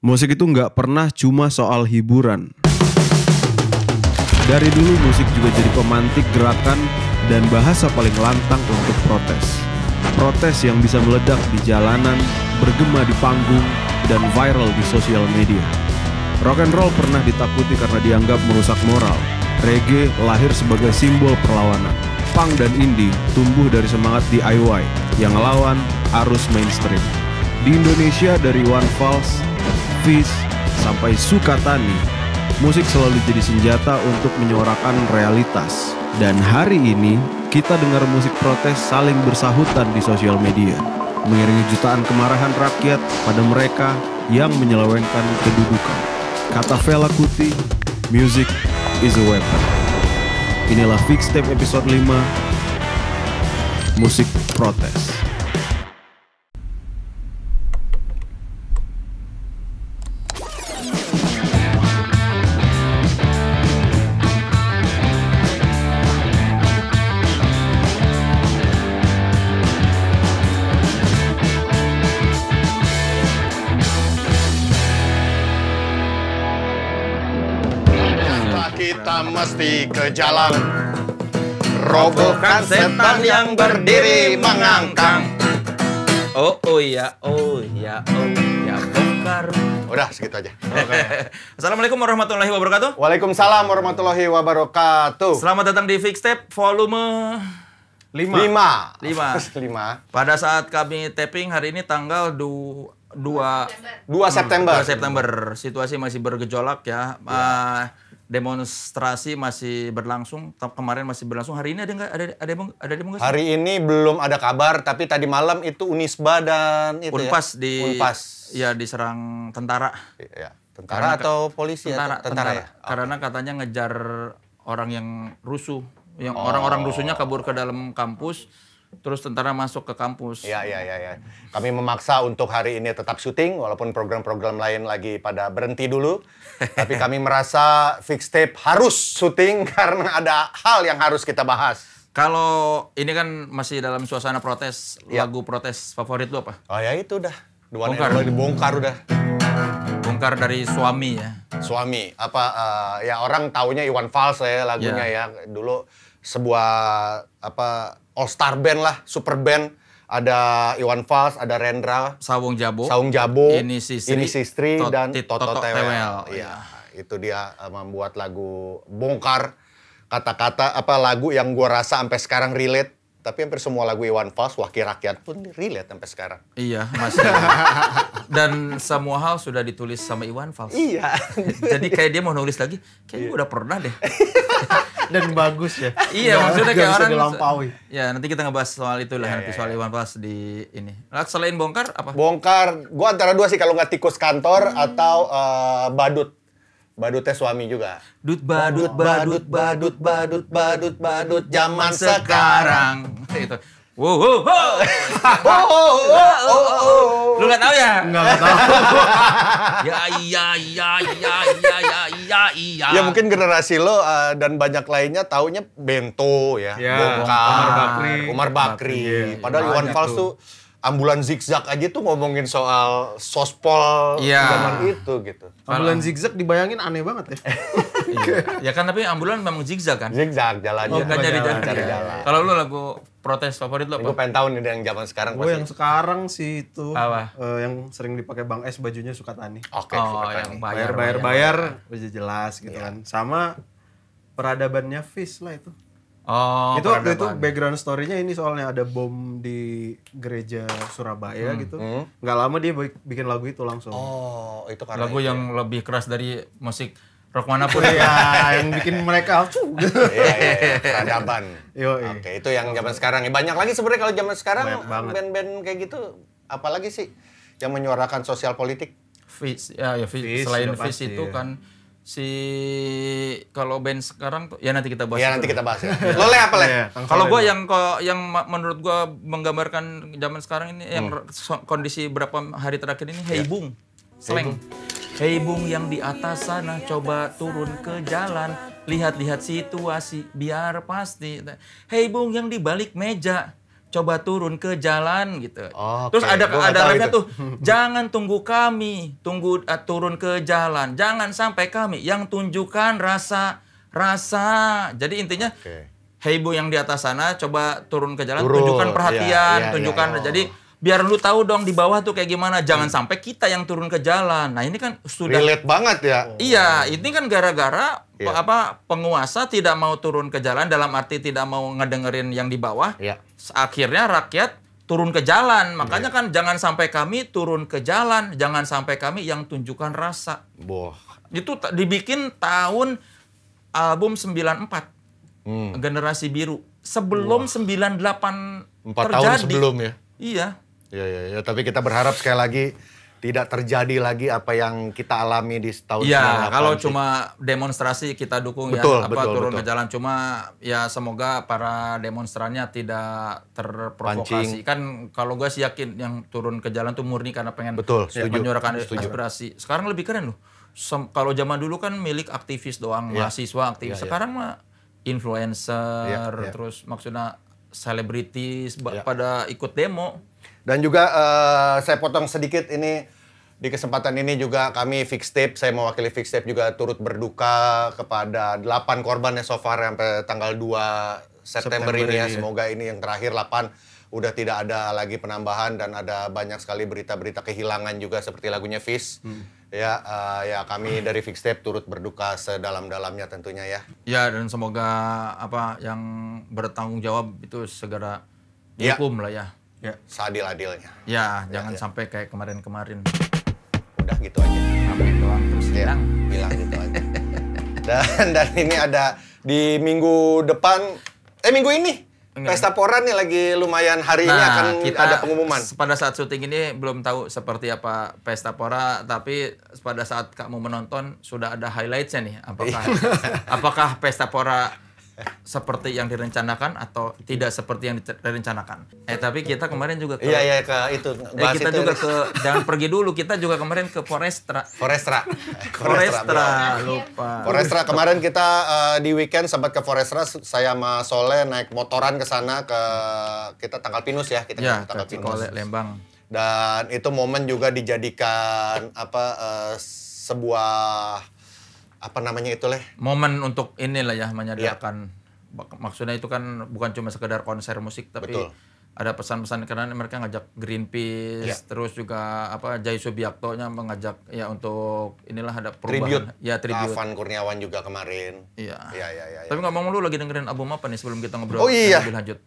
Musik itu nggak pernah cuma soal hiburan. Dari dulu musik juga jadi pemantik gerakan dan bahasa paling lantang untuk protes. Protes yang bisa meledak di jalanan, bergema di panggung, dan viral di sosial media. Rock and roll pernah ditakuti karena dianggap merusak moral. Reggae lahir sebagai simbol perlawanan. Punk dan indie tumbuh dari semangat DIY yang ngelawan arus mainstream. Di Indonesia dari Iwan Fals, Fish, sampai Sukatani, musik selalu jadi senjata untuk menyuarakan realitas. Dan hari ini, kita dengar musik protes saling bersahutan di sosial media, mengiringi jutaan kemarahan rakyat pada mereka yang menyelewengkan kedudukan. Kata Fela Kuti, music is a weapon. Inilah Fixtape episode 5, musik protes. Kita mesti ke jalan, robohkan setan yang berdiri mengangkang. Oh iya, bongkar. Udah segitu aja. Okay. Assalamualaikum warahmatullahi wabarakatuh. Waalaikumsalam warahmatullahi wabarakatuh. Selamat datang di Fixtape volume 5. Pada saat kami taping hari ini tanggal 2 September. Situasi masih bergejolak ya. Demonstrasi masih berlangsung. Kemarin masih berlangsung. Hari ini ada demo nggak? Hari ini belum ada kabar, tapi tadi malam itu Unisba dan itu Unpas Unpas. Ya diserang tentara. Ya, tentara atau polisi? Tentara ya. Karena katanya ngejar orang yang rusuh. Yang orang-orang rusuhnya kabur ke dalam kampus. Terus tentara masuk ke kampus. Ya. Kami memaksa untuk hari ini tetap syuting, walaupun program-program lain lagi pada berhenti dulu. Tapi kami merasa Fixtape harus syuting karena ada hal yang harus kita bahas. Kalau ini kan masih dalam suasana protes, lagu protes favorit lu apa? Oh ya itu udah. Bongkar Udah. Bongkar dari Suami ya. Suami. Ya orang taunya Iwan Fals ya lagunya ya. Dulu sebuah all star band lah, super band. Ada Iwan Fals, ada Rendra, Sawung Jabo, Ini Sistri dan Toto Tewel. Iya, itu dia membuat lagu Bongkar. Kata-kata lagu yang gua rasa sampai sekarang relate. Tapi hampir semua lagu Iwan Fals, Wakil Rakyat pun relate sampai sekarang. Iya, masih. Dan semua hal sudah ditulis sama Iwan Fals. Iya. Jadi kayak dia mau nulis lagi, kayaknya udah pernah deh. Dan bagus ya. Iya, maksudnya kayak orang dilampaui. Ya, nanti kita ngebahas soal itu lah, soal Iwan Fals di ini. Selain Bongkar apa? Bongkar, gua antara dua sih, kalau nggak Tikus Kantor atau Badut. Badutnya Suami juga. Badut zaman sekarang. Itu. Wow. Lu nggak tahu ya? Nggak tahu. Iya. Ya mungkin generasi lo dan banyak lainnya taunya Bento ya. Bongkar, Umar Bakri. Padahal Iwan Fals tuh ambulan zigzag aja tuh ngomongin soal sospol zaman itu gitu. Ambulan zigzag dibayangin aneh banget ya. Ya kan, tapi ambulan memang zigzag kan? Zigzag jalannya. Kan cari jalan. Kalau lu lagu protes favorit lu apa? Gue pengen tahu nih yang zaman sekarang. Gue yang sekarang sih itu. Apa? Yang sering dipakai Bang S bajunya Sukatani. Oke, yang bayar udah jelas gitu kan. Sama peradabannya Fish lah itu. Itu background story-nya ini soalnya ada bom di gereja Surabaya gitu. Nggak lama dia bikin lagu itu langsung. Oh, itu karena lagu yang lebih keras dari musik rock manapun. Iya, yang bikin mereka Iya, peradaban. Oke, itu yang zaman sekarang. Banyak lagi sebenarnya kalau zaman sekarang band-band kayak gitu, apalagi sih yang menyuarakan sosial politik. Fish. Selain Fish itu kan kalau band sekarang tuh ya nanti kita bahas. Ya nanti kita bahas. Lo Le apa Le? Kalau gue yang menurut gue menggambarkan zaman sekarang ini yang kondisi beberapa hari terakhir ini, Hey Bung, slang. Hey Bung yang di atas sana, coba turun ke jalan, lihat-lihat situasi biar pasti. Hey Bung yang di balik meja, coba turun ke jalan gitu. Oke, Terus ada refnya itu. tuh, jangan tunggu kami, turun ke jalan, jangan sampai kami yang tunjukkan rasa. Jadi intinya, hey bu yang di atas sana, coba turun ke jalan, tunjukkan perhatian, tunjukkan. Jadi biar lu tahu dong di bawah tuh kayak gimana. Jangan sampai kita yang turun ke jalan. Nah ini kan sudah relate banget ya. Iya, ini kan gara-gara penguasa tidak mau turun ke jalan, dalam arti tidak mau ngedengerin yang di bawah. Akhirnya rakyat turun ke jalan. Makanya kan jangan sampai kami turun ke jalan, jangan sampai kami yang tunjukkan rasa. Itu dibikin tahun album 94. Generasi Biru. Sebelum 98 4 terjadi. tahun sebelum ya. Iya. Ya, tapi kita berharap sekali lagi tidak terjadi lagi apa yang kita alami di tahun 98. Iya, kalau cuma demonstrasi kita dukung turun ke jalan. Cuma ya semoga para demonstrannya tidak terprovokasi. Kan kalau gue sih yakin yang turun ke jalan tuh murni karena pengen menyuarakan aspirasi. Sekarang lebih keren loh. Kalau zaman dulu kan milik aktivis doang, mahasiswa aktivis. Sekarang mah influencer, terus maksudnya selebritis pada ikut demo. Dan juga saya potong sedikit ini, di kesempatan ini juga kami Fixtape, saya mewakili Fixtape juga turut berduka kepada 8 korban ya so far sampai tanggal 2 September ini ya. Semoga ini yang terakhir 8 udah tidak ada lagi penambahan, dan ada banyak sekali berita-berita kehilangan juga seperti lagunya Fish. Ya kami dari Fixtape turut berduka sedalam-dalamnya tentunya ya. Ya, dan semoga yang bertanggung jawab itu segera dihukum lah ya. Seadil-adilnya. Ya, jangan sampai kayak kemarin-kemarin. Udah gitu aja. Amin doang terus hilang gitu aja. Dan ini ada di minggu depan, minggu ini. Pesta Pora nih lagi lumayan hari ini akan ada pengumuman. Pada saat syuting ini belum tahu seperti apa Pesta Pora, tapi pada saat kamu menonton sudah ada highlights-nya nih. Apakah Pesta Pora seperti yang direncanakan atau tidak seperti yang direncanakan? Tapi kita kemarin juga ke ke itu. Kita juga jangan pergi dulu. Kita juga kemarin ke Forestra. Lupa. Forestra kemarin kita di weekend sempat ke Forestra. Saya sama Soleh naik motoran ke sana kita Tanggal Pinus ya. Kita Tanggal Pinus. Cikole, Lembang. Dan itu momen juga dijadikan sebuah momen untuk inilah ya, menyediakan. Maksudnya itu kan bukan cuma sekedar konser musik, tapi ada pesan-pesan karena mereka ngajak Greenpeace, terus juga Jai Subiakto-nya mengajak ya untuk inilah ada perubahan. Tribute. Afan Kurniawan juga kemarin. Iya. Tapi ngomong lu lagi dengerin album apa nih sebelum kita ngobrol lebih lanjut?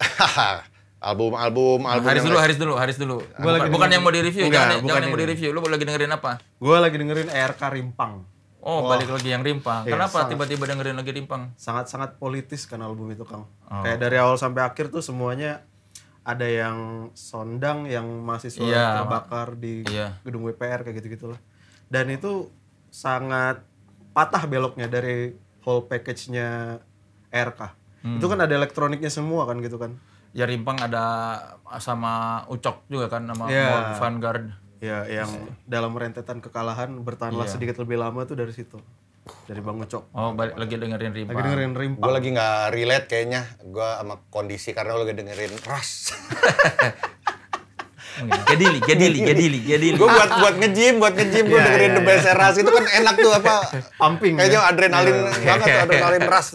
album Haris dulu. Bukan yang mau di-review, jangan yang mau di-review. Lu lagi dengerin apa? Gue lagi dengerin ERK Rimpang. Balik lagi yang Rimpang. Kenapa tiba-tiba dengerin lagi Rimpang? Sangat-sangat politis kan album itu, Kang. Kayak dari awal sampai akhir tuh semuanya ada yang sondang, yang mahasiswa terbakar di gedung WPR kayak gitu-gitulah. Dan itu sangat patah beloknya dari whole package-nya RK. Itu kan ada elektroniknya semua kan gitu kan. Ya Rimpang ada sama Ucok juga kan, nama Vanguard. Ya, yang dalam rentetan kekalahan bertahanlah sedikit lebih lama tuh dari situ. Dari Bang Ucok. Lagi dengerin Rimpang. Gue lagi nggak relate kayaknya. Gue sama kondisi karena lo lagi dengerin Rush. Gedili. Gue buat nge-gym gue dengerin The Best Rush itu kan enak tuh pumping. Kayaknya adrenalin banget, adrenalin Rush.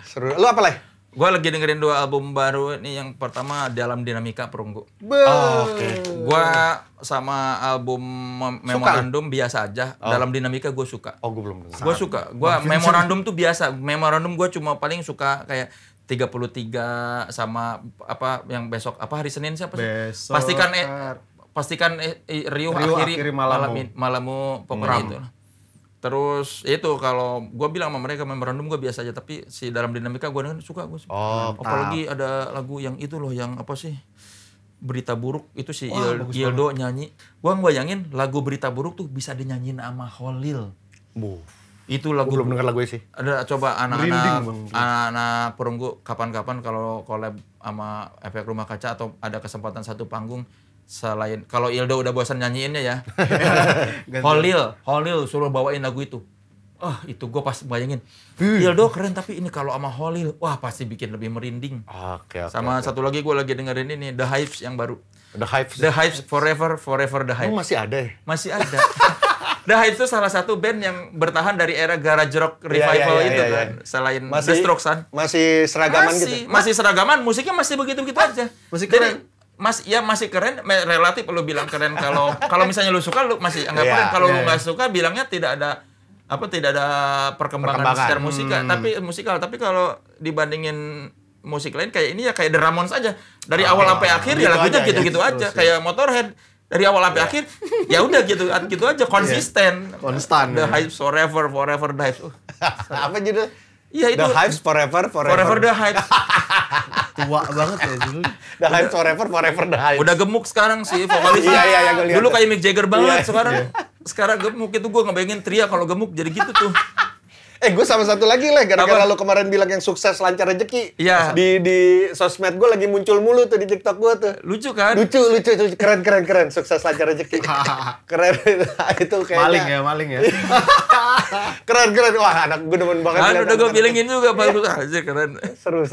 Seru. Lu apa lah? Gue lagi dengerin 2 album baru ini. Yang pertama Dalam Dinamika Perunggu. Gue sama album Memorandum biasa aja. Dalam Dinamika gue suka. Gue belum dengar. Gue suka. Gue Memorandum tuh biasa. Memorandum gue cuma paling suka kayak 33 sama yang besok hari Senin siapa sih? Besok. Pastikan Riuh akhiri malamu pokoknya itu. Terus itu kalau gue bilang sama mereka Memorandum gue biasa aja, tapi si Dalam Dinamika gue suka. Apalagi ada lagu yang itu loh, yang apa sih, Berita Buruk itu si Ildo nyanyi. Gue ngebayangin lagu Berita Buruk tuh bisa dinyanyiin sama Holil. Itu lagu. Belum dengar lagu sih. Ada coba anak-anak Perunggu kapan-kapan kalau collab sama Efek Rumah Kaca atau ada kesempatan satu panggung. Selain kalau Ildo udah bosan nyanyiinnya ya, Holil suruh bawain lagu itu. Oh, itu gue pas bayangin. Hildo keren, tapi ini kalau sama Holil, wah pasti bikin lebih merinding. Oke. Sama satu lagi gue lagi dengerin ini, The Hives yang baru. The Hives Forever The Hives. Masih ada ya? Masih ada. The Hives itu salah satu band yang bertahan dari era garage rock revival itu kan. Selain The Strokes kan. Masih seragaman gitu? Masih seragaman, musiknya masih begitu-begitu aja. Masih keren? Masih keren, relatif lu bilang keren. Kalau misalnya lu suka, lu masih anggap keren. Kalau lu nggak suka, bilangnya tidak ada perkembangan secara musikal. Tapi kalau dibandingin musik lain kayak ini ya kayak The Ramones aja. Dari awal sampai akhir ya lagunya gitu-gitu aja. Kayak Motorhead. Dari awal sampai akhir ya udah gitu aja konsisten. Konstan. The Hives Forever The Hives. Apa judul? Iya itu. The Hives Forever The Hives. Tua banget ya dulu. The Hives Forever The Hives. Udah gemuk sekarang sih vokalisnya. Iya, gue lihat. Dulu kayak Mick Jagger banget, sekarang gemuk itu gue ngebayangin Tria kalau gemuk jadi gitu tuh. Gue sama satu lagi Le, gara-gara lu kemarin bilang yang sukses lancar rezeki. Iya. Di sosmed gue lagi muncul mulu tuh di TikTok gue tuh. Lucu kan? Lucu. Keren. Sukses lancar rezeki. Keren. Itu kayaknya. Maling ya. Keren. Wah, anak gue demen banget. Kan udah gue bilangin juga bagus aja keren. Seru.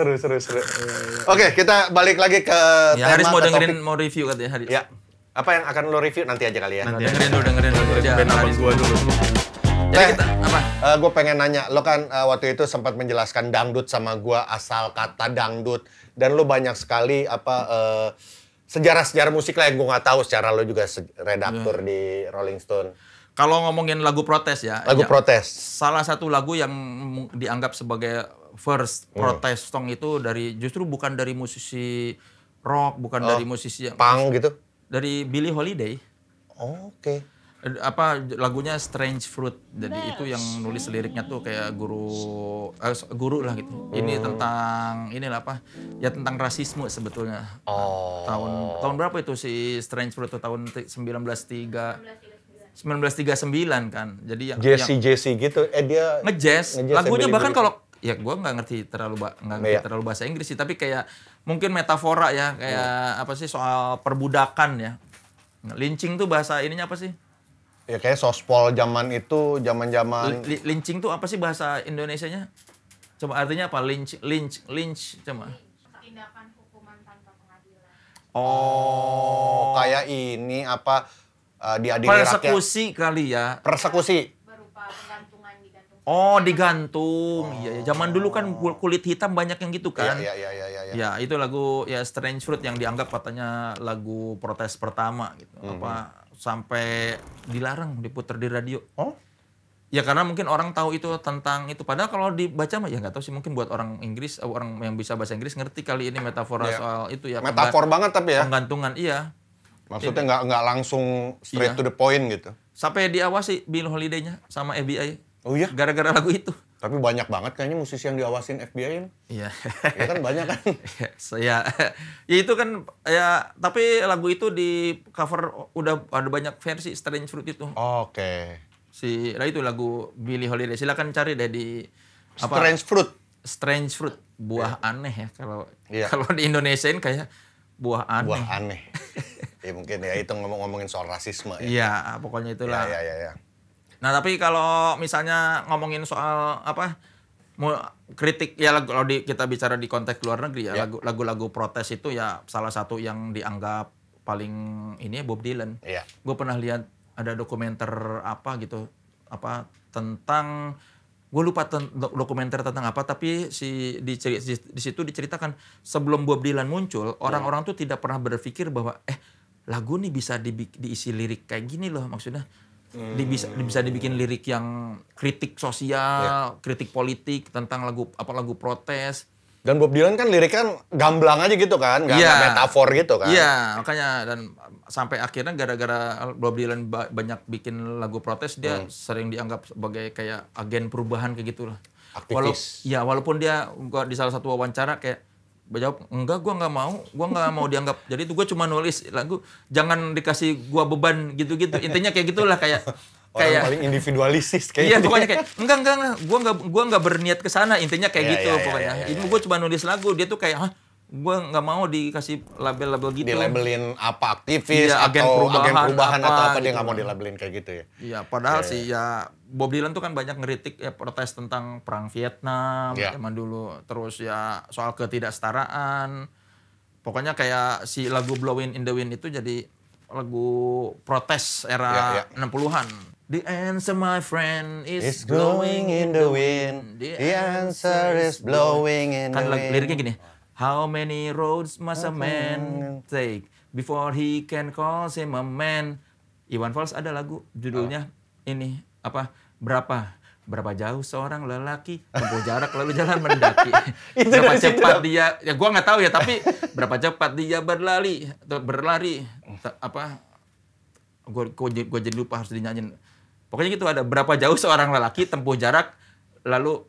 Oke, kita balik lagi ke ya, tema. Haris mau review katanya Haris. Ya. Apa yang akan lo review nanti aja kali ya? Dengerin dulu. Band Haris gua dulu. Jadi kita apa? Gue pengen nanya, lo kan waktu itu sempat menjelaskan dangdut sama gue asal kata dangdut, dan lo banyak sekali sejarah musik lah yang gue nggak tahu. Secara lo juga redaktur di Rolling Stone. Kalau ngomongin lagu protes ya. Protes. Salah satu lagu yang dianggap sebagai first protest song itu justru bukan dari musisi rock, bukan dari musisi yang punk gitu. Dari Billie Holiday. Oke. Lagunya Strange Fruit. Jadi itu yang nulis liriknya tuh kayak guru lah gitu. Ini tentang tentang rasisme sebetulnya. Tahun berapa itu si Strange Fruit tuh? Tahun 1939 kan. Jadi Jesse gitu. Dia ngejazz. Lagunya bahkan kalau ya gue nggak ngerti terlalu bahasa Inggris sih, tapi kayak mungkin metafora ya, kayak apa sih soal perbudakan ya. Lynching tuh bahasa ininya apa sih? Ya kayak sospol zaman zaman. Lynching tuh apa sih bahasa Indonesianya? Coba artinya apa? Lynch coba. Tindakan hukuman tanpa pengadilan. Kayak ini apa diadili rakyat. Persekusi kali ya. Persekusi. Berupa penggantungan digantung. Digantung. Iya, zaman dulu kan kulit hitam banyak yang gitu kan. Iya. Ya, itu lagu ya Strange Fruit yang dianggap katanya lagu protes pertama gitu. Sampai dilarang diputar di radio. Ya karena mungkin orang tahu itu tentang itu. Padahal kalau dibaca mah ya nggak tahu sih, mungkin buat orang Inggris, orang yang bisa bahasa Inggris ngerti kali ini metafora soal itu ya. Metafor banget tapi ya. Penggantungan, iya. Maksudnya nggak langsung straight to the point gitu. Sampai diawasi Billie Holiday-nya sama FBI. Oh iya? Gara-gara lagu itu. Tapi banyak banget kayaknya musisi yang diawasin FBI ini. Iya. Ya kan banyak kan. Ya itu kan ya, tapi lagu itu di cover udah ada banyak versi Strange Fruit itu. Oke. Nah itu lagu Billie Holiday. Silakan cari deh di Strange Fruit, buah aneh ya kalau di Indonesiain kayak buah aneh. Ya mungkin ya itu ngomongin soal rasisme ya. Iya, pokoknya itulah. Iya. Nah, tapi kalau misalnya ngomongin soal kritik ya, kalau kita bicara di konteks luar negeri ya, lagu-lagu protes itu ya salah satu yang dianggap paling ini Bob Dylan. Iya. Gue pernah lihat ada dokumenter tentang, gue lupa dokumenter tentang apa, tapi di situ diceritakan sebelum Bob Dylan muncul, orang-orang tuh tidak pernah berpikir bahwa lagu nih bisa diisi lirik kayak gini loh, maksudnya. Bisa dibikin lirik yang kritik sosial, kritik politik tentang lagu protes. Dan Bob Dylan kan lirik kan gamblang aja gitu kan, nggak metafor gitu kan. Iya, makanya dan sampai akhirnya gara-gara Bob Dylan banyak bikin lagu protes, dia sering dianggap sebagai kayak agen perubahan kayak gitulah. Aktivis. Walaupun dia di salah satu wawancara kayak jawab, enggak, gue nggak mau dianggap. Jadi itu gue cuma nulis lagu, jangan dikasih gue beban gitu-gitu. Intinya kayak gitulah, kayak paling individualistis kayak. Iya, pokoknya kayak enggak, gue nggak berniat ke sana. Intinya kayak gitu pokoknya. Ini gue cuma nulis lagu, dia tuh kayak, gue nggak mau dikasih label-label gitu. Dilabelin apa aktivis ya, agen perubahan atau apa dia gitu. nggak mau dilabelin kayak gitu ya. Iya, padahal sih ya Bob Dylan tuh kan banyak ngeritik ya protes tentang perang Vietnam zaman dulu. Terus ya soal ketidaksetaraan. Pokoknya kayak si lagu Blowin' in the Wind itu jadi lagu protes era 60-an. The answer, my friend, is blowing in the wind. The answer is blowing in the wind. Kan liriknya gini. How many roads must a man take before he can call him a man? Iwan Fals ada lagu judulnya ini apa? Berapa jauh seorang lelaki tempuh jarak lalu jalan mendaki. Berapa cepat dia? Ya gua nggak tahu ya, tapi berapa cepat dia berlari apa? Gua jadi lupa harus dinyanyiin. Pokoknya gitu ada berapa jauh seorang lelaki tempuh jarak lalu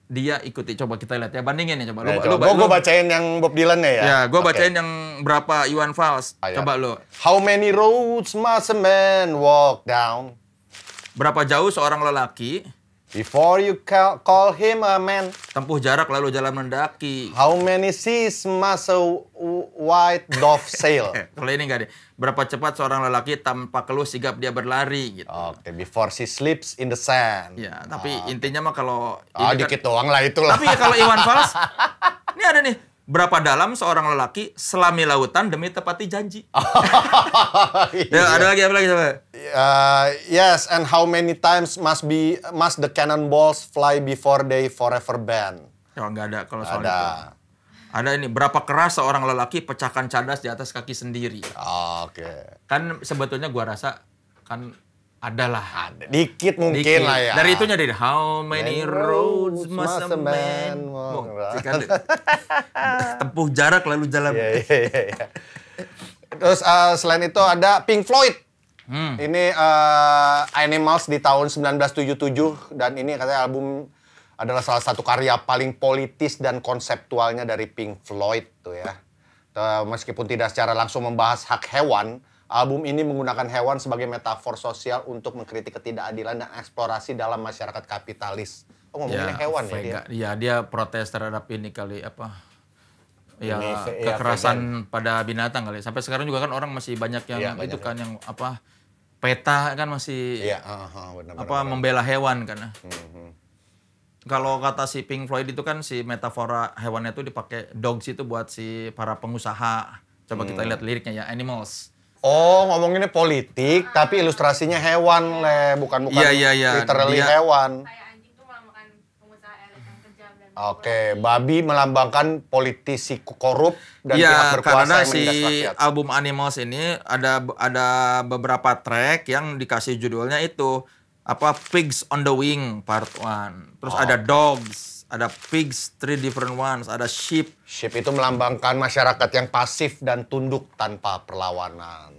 dia ikuti. Coba kita lihat ya, bandingin ya coba. Gue bacain yang Bob Dylan ya. Ya, gue bacain yang berapa Iwan Fals. Coba lo. How many roads must a man walk down? Berapa jauh seorang lelaki before you call him a man? Tempuh jarak lalu jalan mendaki. How many seas must a white dove sail? Kalau ini enggak deh. Berapa cepat seorang lelaki tanpa keluh sigap dia berlari gitu. Oke, before she sleeps in the sand. Ya, tapi intinya mah kalau dikit doang lah itulah. Tapi ya kalau Iwan Fals, ini ada nih. Berapa dalam seorang lelaki selami lautan demi tepati janji. Ya, ada lagi apa lagi coba? Yes, and how many times must the cannonballs fly before they forever ban? Oh, enggak ada kalau soal itu. Ada ini, berapa keras seorang lelaki pecahkan cadas di atas kaki sendiri. Oke. Kan sebetulnya gua rasa kan adalah. Dikit mungkin lah ya. Dari itunya deh, how many roads must a man walk? Tempuh jarak lalu jalan. Iya. Terus selain itu ada Pink Floyd. Ini Animals di tahun 1977 dan ini katanya album adalah salah satu karya paling politis dan konseptualnya dari Pink Floyd tuh ya. Meskipun tidak secara langsung membahas hak hewan, album ini menggunakan hewan sebagai metafor sosial untuk mengkritik ketidakadilan dan eksplorasi dalam masyarakat kapitalis. Oh, ngomongin hewan ya dia. Iya, dia protes terhadap ini kali apa? Ya, kekerasan pada binatang kali. Sampai sekarang juga kan orang masih banyak yang itu kan yang apa? PETA kan masih membela hewan kan. Kalau kata si Pink Floyd itu kan si metafora hewannya itu dipakai dogs itu buat si para pengusaha. Coba kita lihat liriknya ya, Animals. Oh, ngomonginnya politik tapi ilustrasinya hewan bukan literally hewan. Kayak anjing tuh melambangkan pengusaha elit yang kejam dan Oke, babi melambangkan politisi korup dan pihak berkuasa karena yang menindas rakyat. Album Animals ini ada beberapa track yang dikasih judulnya itu apa Pigs on the Wing Part 1. Terus ada Dogs, ada Pigs, 3 different ones, ada Sheep. Sheep itu melambangkan masyarakat yang pasif dan tunduk tanpa perlawanan.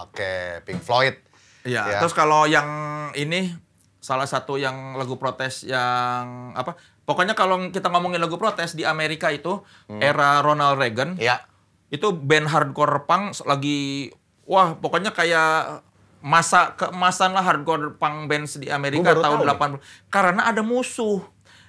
Oke, Pink Floyd. Ya. Terus kalau yang ini salah satu yang lagu protes yang apa? Pokoknya kalau kita ngomongin lagu protes di Amerika itu era Ronald Reagan. Itu band hardcore punk lagi pokoknya kayak masa keemasan lah hardcore punk bands di Amerika tahun 80. Karena ada musuh.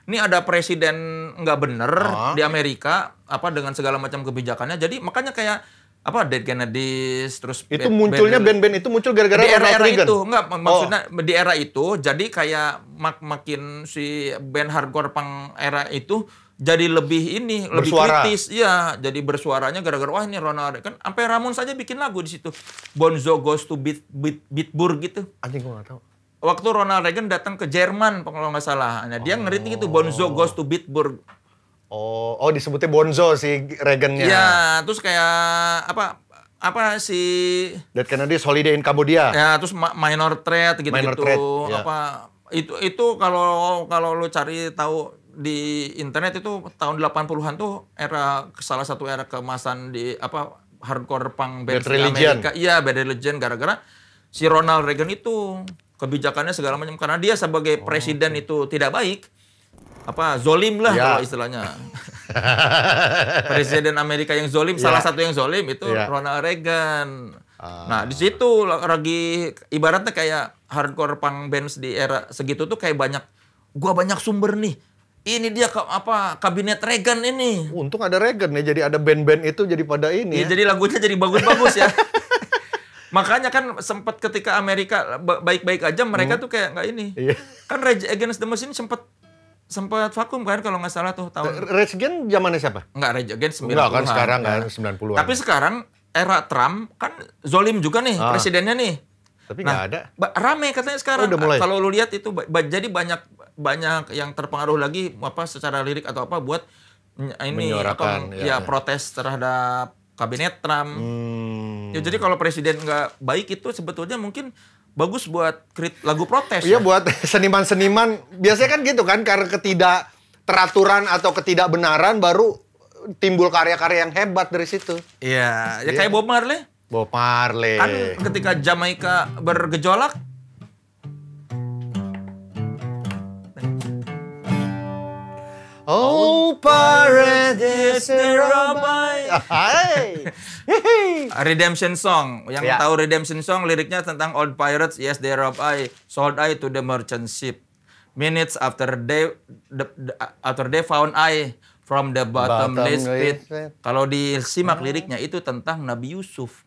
Ini ada presiden nggak bener di Amerika apa dengan segala macam kebijakannya. Jadi makanya kayak apa Dead Kennedys terus itu munculnya band-band itu muncul gara-gara di era Reagan. Itu enggak maksudnya di era itu jadi kayak makin si band hardcore punk era itu jadi lebih lebih kritis. Iya, jadi bersuaranya gara-gara wah ini Ronald kan sampai Ramones saja bikin lagu di situ. Bonzo Goes to Bitburg gitu. Anjing gua enggak tahu. Waktu Ronald Reagan datang ke Jerman kalau nggak salah. Nah, dia ngeritik itu Bonzo Goes to Bitburg. Oh disebutnya Bonzo si Reagan-nya. Iya, terus kayak apa si Dead Kennedys Holiday in Cambodia. Ya, terus Minor Threat gitu-gitu. Minor Threat, ya. Apa itu kalau lu cari tahu di internet itu tahun 80-an tuh salah satu era keemasan di hardcore punk band di Amerika. Iya, Bad Religion gara-gara si Ronald Reagan itu kebijakannya segala macam karena dia sebagai presiden itu tidak baik. Zolim lah kalau istilahnya. Presiden Amerika yang zolim, salah satu yang zolim itu Ronald Reagan. Nah, di situ lagi ibaratnya kayak hardcore punk bands di era segitu tuh kayak banyak sumber nih. ini dia kabinet Reagan ini. Untung ada Reagan ya, jadi ada band-band itu jadi pada ini. Ya, jadi lagunya jadi bagus-bagus ya. Makanya kan sempat ketika Amerika baik-baik aja mereka tuh kayak nggak ini. Iya. Kan Rage Against the Machine sempat vakum kan kalau nggak salah tuh tahun. Rage Against zamannya siapa? Nggak, Rage Against 90-an. Enggak kan sekarang kan 90-an. Tapi sekarang era Trump kan zolim juga nih presidennya nih. Tapi nggak ada. Rame katanya sekarang. Udah mulai. Kalau lu lihat itu jadi banyak yang terpengaruh lagi secara lirik atau apa buat ini menyuarakan protes terhadap kabinet Trump. Ya, jadi kalau presiden nggak baik itu sebetulnya mungkin bagus buat lagu protes. Iya, buat seniman-seniman. Biasanya kan gitu kan, karena ketidakteraturan atau ketidakbenaran baru timbul karya-karya yang hebat dari situ. Iya, ya kayak Bob Marley. Bob Marley. Kan ketika Jamaika bergejolak, Oh, Pirates Rabbi. Redemption Song. Yang tahu Redemption Song, liriknya tentang old pirates, yes they robbed I, sold I to the merchant ship. Minutes after they found I from the bottomless pit. Kalau disimak liriknya itu tentang Nabi Yusuf.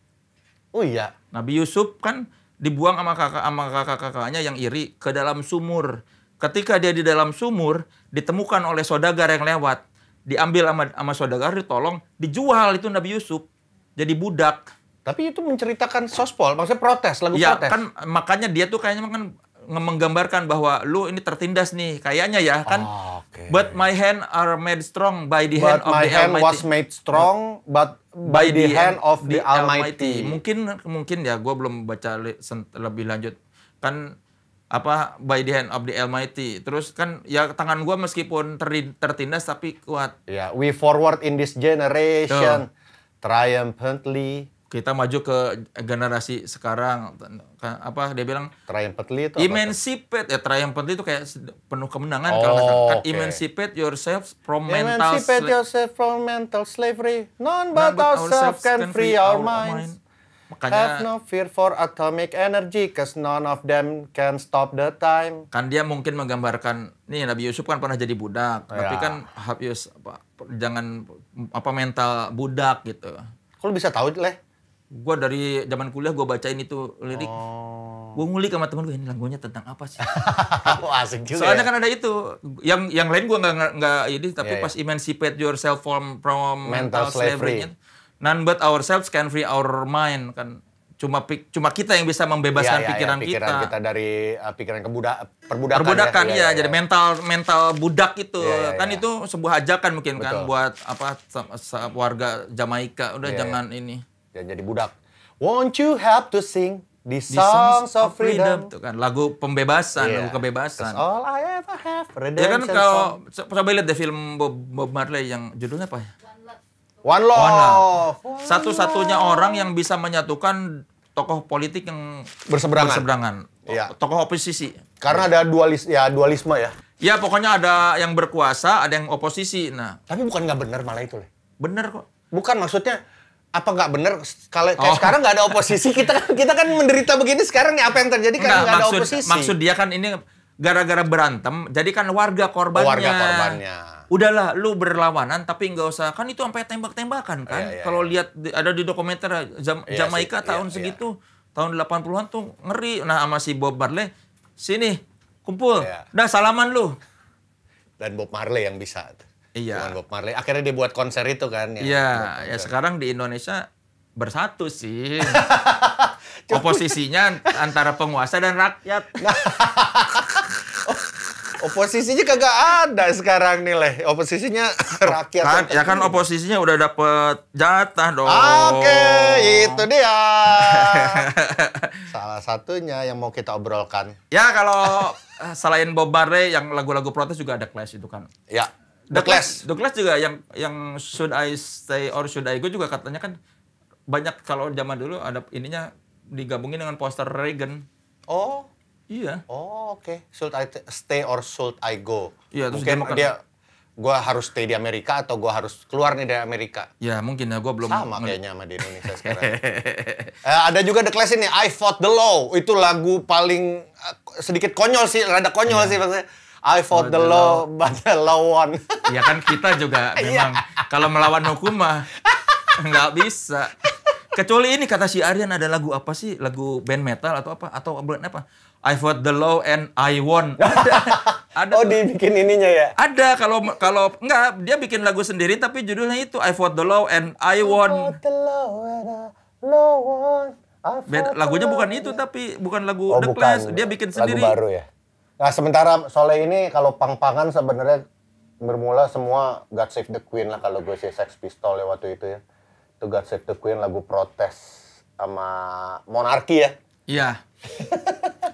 Oh iya. Nabi Yusuf kan dibuang sama kakak-kakaknya yang iri ke dalam sumur. Ketika dia di dalam sumur, ditemukan oleh saudagar yang lewat. Diambil sama saudagar, ditolong, dijual itu Nabi Yusuf. Jadi budak. Tapi itu menceritakan sospol, maksudnya protes, lagu ya, protes. Ya kan makanya dia tuh kayaknya kan menggambarkan bahwa lu ini tertindas nih. Kayaknya ya kan. Okay. But my hand are made strong by the hand of the Almighty. But my hand was made strong but by the hand of the Almighty. Mungkin ya, gue belum baca lebih lanjut. Kan by the hand of the Almighty. Terus kan ya tangan gua meskipun tertindas tapi kuat. Ya, we forward in this generation triumphantly. Kita maju ke generasi sekarang. Dia bilang triumphantly itu emancipate. Triumphantly itu kayak penuh kemenangan kalau nggak salah. Kan emancipate yourself from mental slavery. None but ourselves can free our minds. Makanya, have no fear for atomic energy, cause none of them can stop the time. Kan dia mungkin menggambarkan, nih Nabi Yusuf kan pernah jadi budak, tapi kan jangan mental budak gitu. Kok lu bisa tahu, Leh? Gua dari zaman kuliah gua bacain itu lirik. Gua ngulik sama temen gue, ini lagunya tentang apa sih? Asik juga. Soalnya kan ada itu, yang lain gua nggak ini, tapi pas emancipate yourself from mental slavery. None but ourselves can free our mind, kan cuma kita yang bisa membebaskan pikiran kita dari pikiran perbudakan ya. Jadi mental budak itu kan itu sebuah ajakan mungkin. Betul. Kan buat warga Jamaika jangan ini jadi budak. Won't you help to sing the songs of freedom? Itu kan lagu pembebasan, lagu kebebasan. That's all I ever have. Ya kan kalau coba lihat deh film Bob Marley yang judulnya apa ya? One Love. Satu-satunya orang yang bisa menyatukan tokoh politik yang berseberangan. Iya. Tokoh oposisi. Karena ada dualisme ya. Ya pokoknya ada yang berkuasa, ada yang oposisi. Nah, tapi bukan nggak benar malah itu, Leh. Bener kok. Bukan, maksudnya apa nggak benar kalau kayak sekarang nggak ada oposisi, kita kan menderita begini sekarang nih, apa yang terjadi karena nggak ada oposisi. Maksud dia kan ini gara-gara berantem, jadi kan warga korbannya. Udahlah, lu berlawanan tapi nggak usah, kan itu sampai tembak-tembakan kan. Kalau lihat ada di dokumenter Jamaika tahun segitu, tahun 80-an tuh ngeri. Nah, sama si Bob Marley, sini kumpul, dah salaman lu. Dan Bob Marley yang bisa. Iya. Bukan Bob Marley. Akhirnya dia buat konser itu kan. Iya, ya sekarang di Indonesia bersatu sih. Oposisinya antara penguasa dan rakyat. Oposisinya kagak ada sekarang nih, Leh. Oposisinya rakyat. Kan, ya kan oposisinya udah dapet jatah dong. Oke, itu dia. Salah satunya yang mau kita obrolkan. Ya kalau selain Bob Marley yang lagu-lagu protes juga ada Clash itu kan. Ya. The Clash juga yang Should I Stay or Should I Go juga katanya kan banyak, kalau zaman dulu ada ininya digabungin dengan poster Reagan. Oh. Iya. Oh, oke. Should I stay or should I go? Iya, terus mungkin gue harus stay di Amerika atau gue harus keluar nih dari Amerika. Ya, mungkin ya, gue belum... Sama kayaknya sama di Indonesia sekarang. Ada juga The Clash ini, I Fought the Law. Itu lagu paling sedikit konyol sih, rada konyol sih maksudnya. I fought the law, but the law won. Ya kan kita juga memang kalau melawan hukum mah nggak bisa. Kecuali ini kata si Aryan ada lagu apa sih? Lagu band metal atau apa? Atau band apa? I fought the law and I won. Ada. Oh, dibikin ininya ya? Ada kalau enggak dia bikin lagu sendiri tapi judulnya itu I fought the law and I won. I fought the law and law won. Lagunya bukan itu tapi bukan lagu The Clash. Dia bikin sendiri. Lagu baru ya. Nah, sementara soalnya ini kalau pang-pangan sebenarnya bermula semua God Save the Queen lah kalau gue sih Sex Pistol ya waktu itu ya. Itu God Save the Queen lagu protes sama monarki ya. Iya.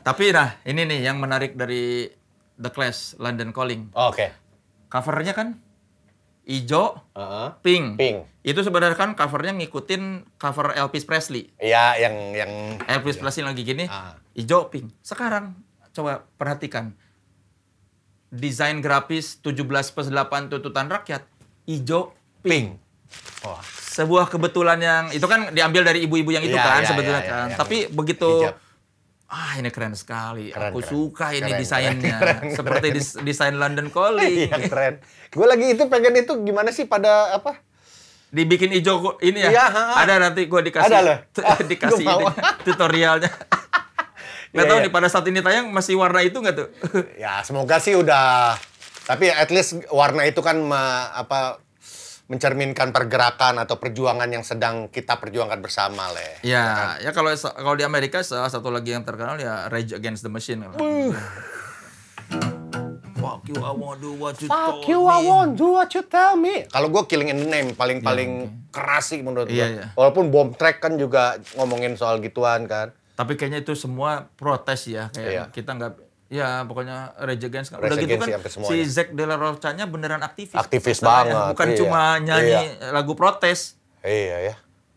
Tapi nah, ini nih yang menarik dari The Clash, London Calling. Oke. Covernya kan hijau, pink. Itu sebenarnya kan covernya ngikutin cover Elvis Presley. Iya, yang Elvis Presley lagi gini, hijau, pink. Sekarang coba perhatikan. Desain grafis 17/8 tuntutan rakyat, hijau, pink. Wah. Sebuah kebetulan yang itu kan diambil dari ibu-ibu yang itu sebetulnya kan. Tapi begitu hijab. Ini keren sekali. Aku suka ini desainnya. Seperti desain London Calling. Iya, keren. Gue lagi itu pengen itu gimana sih pada apa? Dibikin hijau ini ya. Iya, ada nanti gue dikasih. Ada loh. Dikasih ini, tutorialnya. Nggak tahu nih pada saat ini tayang masih warna itu nggak tuh? Ya semoga sih udah. Tapi at least warna itu kan mencerminkan pergerakan atau perjuangan yang sedang kita perjuangkan bersama lah. Ya kalau di Amerika salah satu lagi yang terkenal ya Rage Against the Machine. Fuck you, I won't do what you told me. Fuck you, I won't do what you tell me. Kalau gue Killing in the Name paling keras sih menurut gue. Iya. Walaupun Bomb Track kan juga ngomongin soal gituan kan. Tapi kayaknya itu semua protes ya, kayak kita nggak. Ya, pokoknya Rage Against. Udah gitu kan si Zack De La Rocha-nya beneran aktivis. Aktivis banget. Bukan cuma nyanyi lagu protes. Iya ya.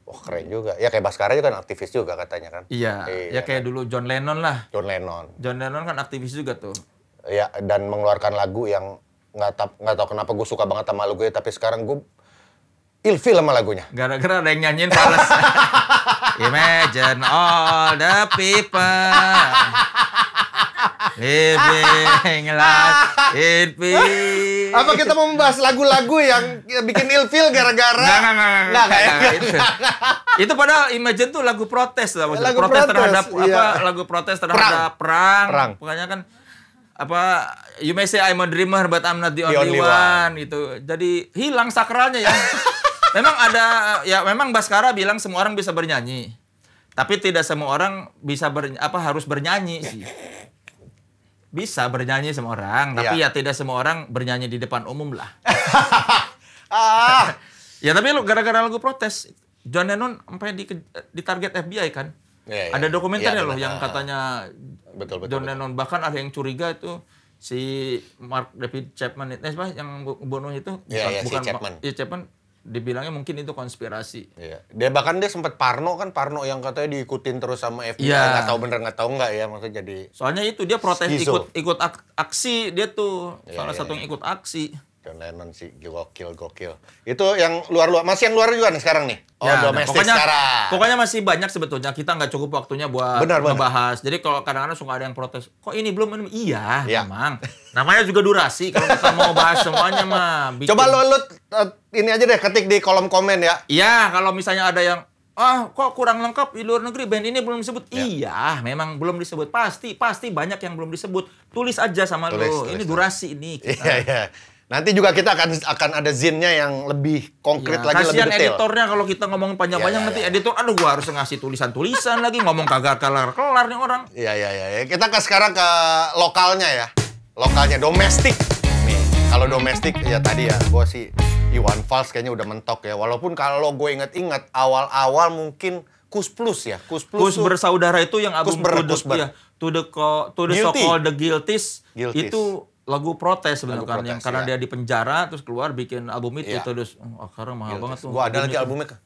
Wah, keren juga. Ya kayak Baskara juga kan aktivis juga katanya kan. Iya. Ya kayak dulu John Lennon lah. John Lennon kan aktivis juga tuh. Ya, dan mengeluarkan lagu yang nggak tahu kenapa gue suka banget sama lagunya, tapi sekarang gue ilfil sama lagunya. Gara-gara ada yang nyanyiin fals. Imagine all the people living life in peace. Apa kita mau membahas lagu-lagu yang bikin ilfil gara-gara? Nggak. Itu padahal Imagine tuh lagu protes lah. Lagu protes terhadap lagu protes terhadap perang. Pokoknya kan you may say I'm a dreamer but I'm not the only one gitu. Jadi hilang sakralnya ya. Memang Baskara bilang semua orang bisa bernyanyi. Tapi tidak semua orang bisa harus bernyanyi sih. Bisa bernyanyi semua orang, tapi ya tidak semua orang bernyanyi di depan umum lah. Ya tapi lu gara-gara lagu protes, John Lennon sampai di target FBI kan. Ada dokumenternya loh yang katanya betul. John Lennon, bahkan ada yang curiga itu si Mark David Chapman itu yang bunuh itu bukan si Chapman. Dibilangnya mungkin itu konspirasi. Iya. Bahkan dia sempat Parno yang katanya diikutin terus sama FBI. Nggak tahu bener nggak tahu nggak ya, maksudnya jadi. Soalnya itu dia protes ikut aksi dia tuh salah satu yang ikut aksi. John Lennon sih gokil. Itu yang luar masih yang luar juga nih sekarang nih. Domestik sekarang. Pokoknya masih banyak sebetulnya, kita nggak cukup waktunya buat membahas. Jadi kalau kadang-kadang suka ada yang protes, kok ini belum? Iya. Memang. Namanya juga durasi. Kalau kita mau bahas semuanya mah. Coba lo ini aja deh, ketik di kolom komen ya. Iya, kalau misalnya ada yang kok kurang lengkap di luar negeri, band ini belum disebut. Iya, memang belum disebut. Pasti banyak yang belum disebut. Tulis aja sama lo. Ini durasi ini. Iya. Nanti juga kita akan ada zinnya yang lebih konkret lagi, lebih detail. Kasihan editornya kalau kita ngomong panjang-panjang nanti editor, gua harus ngasih tulisan-tulisan lagi, ngomong kagak kelar-kelar nih orang. Iya. Kita sekarang ke lokalnya ya. Lokalnya, domestik. Nih, kalau domestik ya tadi ya, gua sih Iwan Fals kayaknya udah mentok ya. Walaupun kalau gue inget-inget awal-awal mungkin Kus Plus ya. Kus Bersaudara itu yang album To the So-Called The Guilties. Itu lagu protes sebenarnya kan, yang karena dia di penjara terus keluar bikin album itu terus sekarang mahal banget tuh. Gua ada lagi albumnya.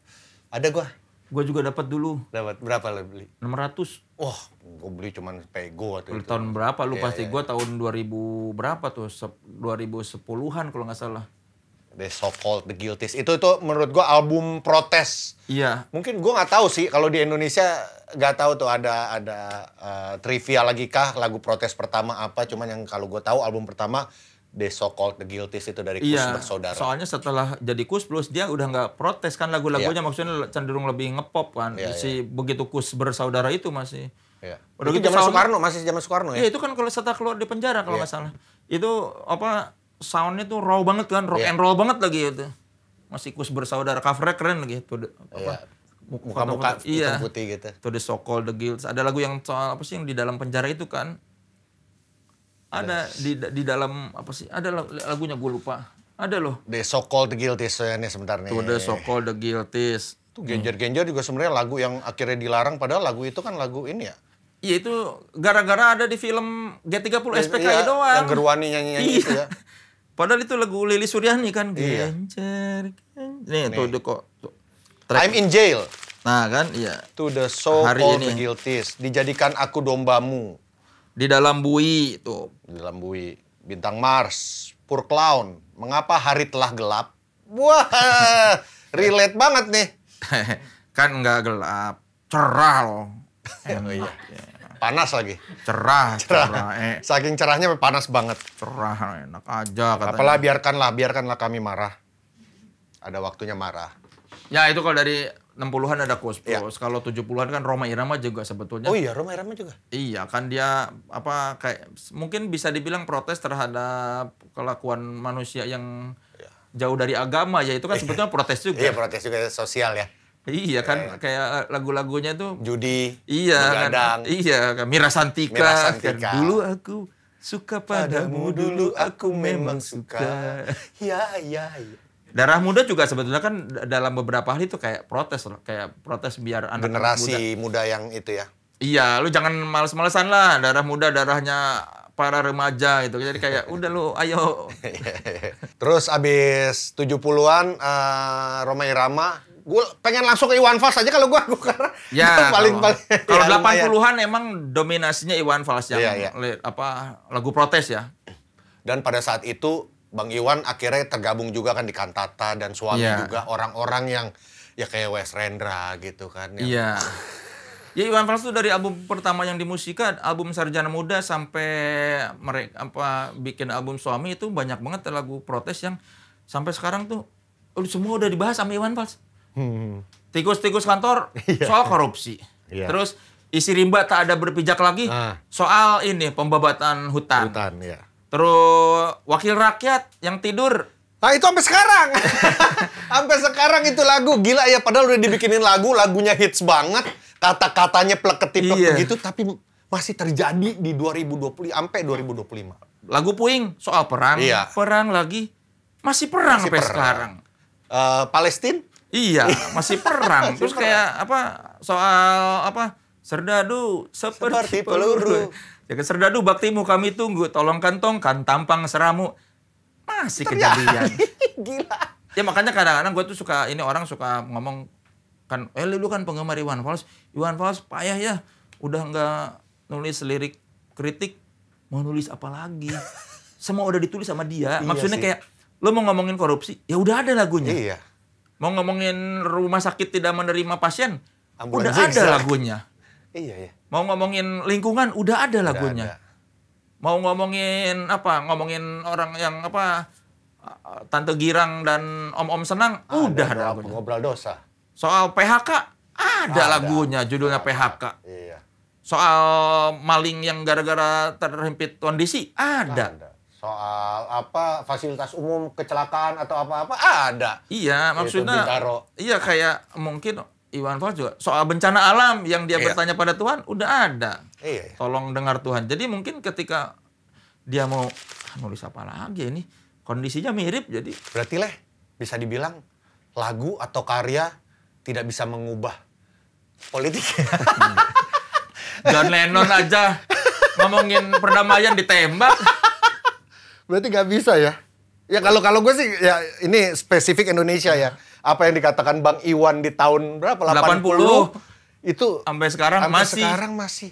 Ada gua. Gua juga dapat dulu. Dapat berapa lo beli? 600. Wah, gua beli cuman Pego waktu itu. Tahun berapa lu pasti? Gua tahun 2000 berapa tuh? 2010-an kalau nggak salah. The So-Called The Guilties. Itu menurut gua album protes. Iya. Mungkin gua nggak tahu sih kalau di Indonesia nggak tahu tuh ada trivia lagi kah lagu protes pertama apa. Cuman yang kalau gua tahu album pertama The So-Called The Guilties itu dari Kus Bersaudara. Soalnya setelah jadi Kus Plus dia udah nggak protes kan lagu-lagunya maksudnya cenderung lebih ngepop kan. Begitu Kus Bersaudara itu masih. Iya. Udah gitu zaman Soekarno, masih zaman Soekarno ya? Iya itu kan kalau setelah keluar di penjara kalau nggak salah. Itu soundnya tuh raw banget kan, rock and roll banget lagi itu. Masih Kus Bersaudara, covernya keren lagi tuh. Muka-muka hitam putih gitu. Tuh The So-Called The Guilties. Ada lagu yang soal apa sih yang di dalam penjara itu kan? Ada di dalam apa sih? Ada lagunya gue lupa. Ada loh. The So-Called The Guilties ini sebentar nih. Tuh The So-Called The Guilties. Tuh Genjer-Genjer juga sebenarnya lagu yang akhirnya dilarang padahal lagu itu kan lagu ini ya. Iya itu gara-gara ada di film G30 SPKI doang. Yang Gerwani nyanyi itu ya. Padahal itu lagu Lili Suryani kan. Genjer. Nih tuh kok. I'm in jail. Nah kan iya. To the So-Called The Guilties. Dijadikan aku dombamu. Di dalam bui tuh. Di dalam bui. Bintang Mars. Poor Clown. Mengapa hari telah gelap? Wah, relate banget nih. Kan nggak gelap. Cerah loh. Iya. Panas lagi. Cerah. Saking cerahnya panas banget. Cerah, enak aja katanya. Apalah biarkanlah kami marah. Ada waktunya marah. Ya itu kalau dari 60-an ada Kus Plus. Kalau 70-an kan Rhoma Irama juga sebetulnya. Oh iya, Rhoma Irama juga. Iya, kan dia kayak mungkin bisa dibilang protes terhadap kelakuan manusia yang jauh dari agama ya itu kan sebetulnya protes juga. Iya, protes juga sosial ya. Iya kan kayak lagu-lagunya tuh judi, begadang. Iya kan Mira Santika. Kan, dulu aku suka padamu, dulu aku memang suka. Iya. Darah Muda juga sebetulnya kan dalam beberapa hal itu kayak protes loh, kayak protes biar anak-anak generasi muda yang itu ya. Iya, lu jangan males-malesan lah. Darah Muda darahnya para remaja gitu. Jadi kayak udah lu ayo. Terus abis 70-an Rhoma Irama, gue pengen langsung ke Iwan Fals aja kalau gue karena paling kalau 80-an emang dominasinya Iwan Fals yang lagu protes ya. Dan pada saat itu Bang Iwan akhirnya tergabung juga kan di Kantata dan suami juga orang-orang yang ya kayak Wes Rendra gitu kan. Iya. Ya Iwan Fals tuh dari album pertama yang di Musika, album Sarjana Muda sampai mereka bikin album Suami itu banyak banget lagu protes yang sampai sekarang tuh semua udah dibahas sama Iwan Fals. Tikus-tikus kantor soal korupsi. Terus isi rimba tak ada berpijak lagi soal ini pembabatan hutan. Terus wakil rakyat yang tidur. Nah itu sampai sekarang. Sampai sekarang itu lagu. Gila ya padahal udah dibikinin lagunya hits banget. Kata-katanya plek-ketip begitu. Tapi masih terjadi di 2020 sampai 2025. Lagu Puing soal perang. Perang lagi. Masih perang sampai sekarang. Palestina? Iya masih perang. Terus kayak soal serdadu seperti peluru. Ya serdadu baktimu kami tunggu, tolong kantongkan tampang seramu. Masih kejadian. Gila. Ya makanya kadang-kadang gue tuh orang suka ngomong kan, lu kan penggemar Iwan Fals. Iwan Fals payah ya, udah nggak nulis lirik kritik, mau nulis apa lagi? Semua udah ditulis sama dia. Maksudnya kayak, lu mau ngomongin korupsi, ya udah ada lagunya. Iya. Mau ngomongin rumah sakit tidak menerima pasien, udah zigzag. ada lagunya. Iya. Mau ngomongin lingkungan, udah ada lagunya. Mau ngomongin ngomongin orang yang Tante Girang dan Om-Om Senang, udah ada lagunya. Ngobrol dosa. Soal PHK, ada lagunya, judulnya PHK. Iya. Soal maling yang gara-gara terhimpit kondisi, ada. Soal fasilitas umum kecelakaan atau apa-apa, ada. Iya, maksudnya, iya kayak mungkin Iwan Fals juga soal bencana alam yang dia bertanya pada Tuhan udah ada. Iya. Tolong dengar Tuhan. Jadi mungkin ketika dia mau nulis apa lagi ini kondisinya mirip jadi. Berarti bisa dibilang lagu atau karya tidak bisa mengubah politik. John Lennon aja ngomongin perdamaian ditembak. Berarti nggak bisa ya? Ya kalau gue sih ya ini spesifik Indonesia ya. Apa yang dikatakan Bang Iwan di tahun berapa? 80 itu sampai sekarang masih.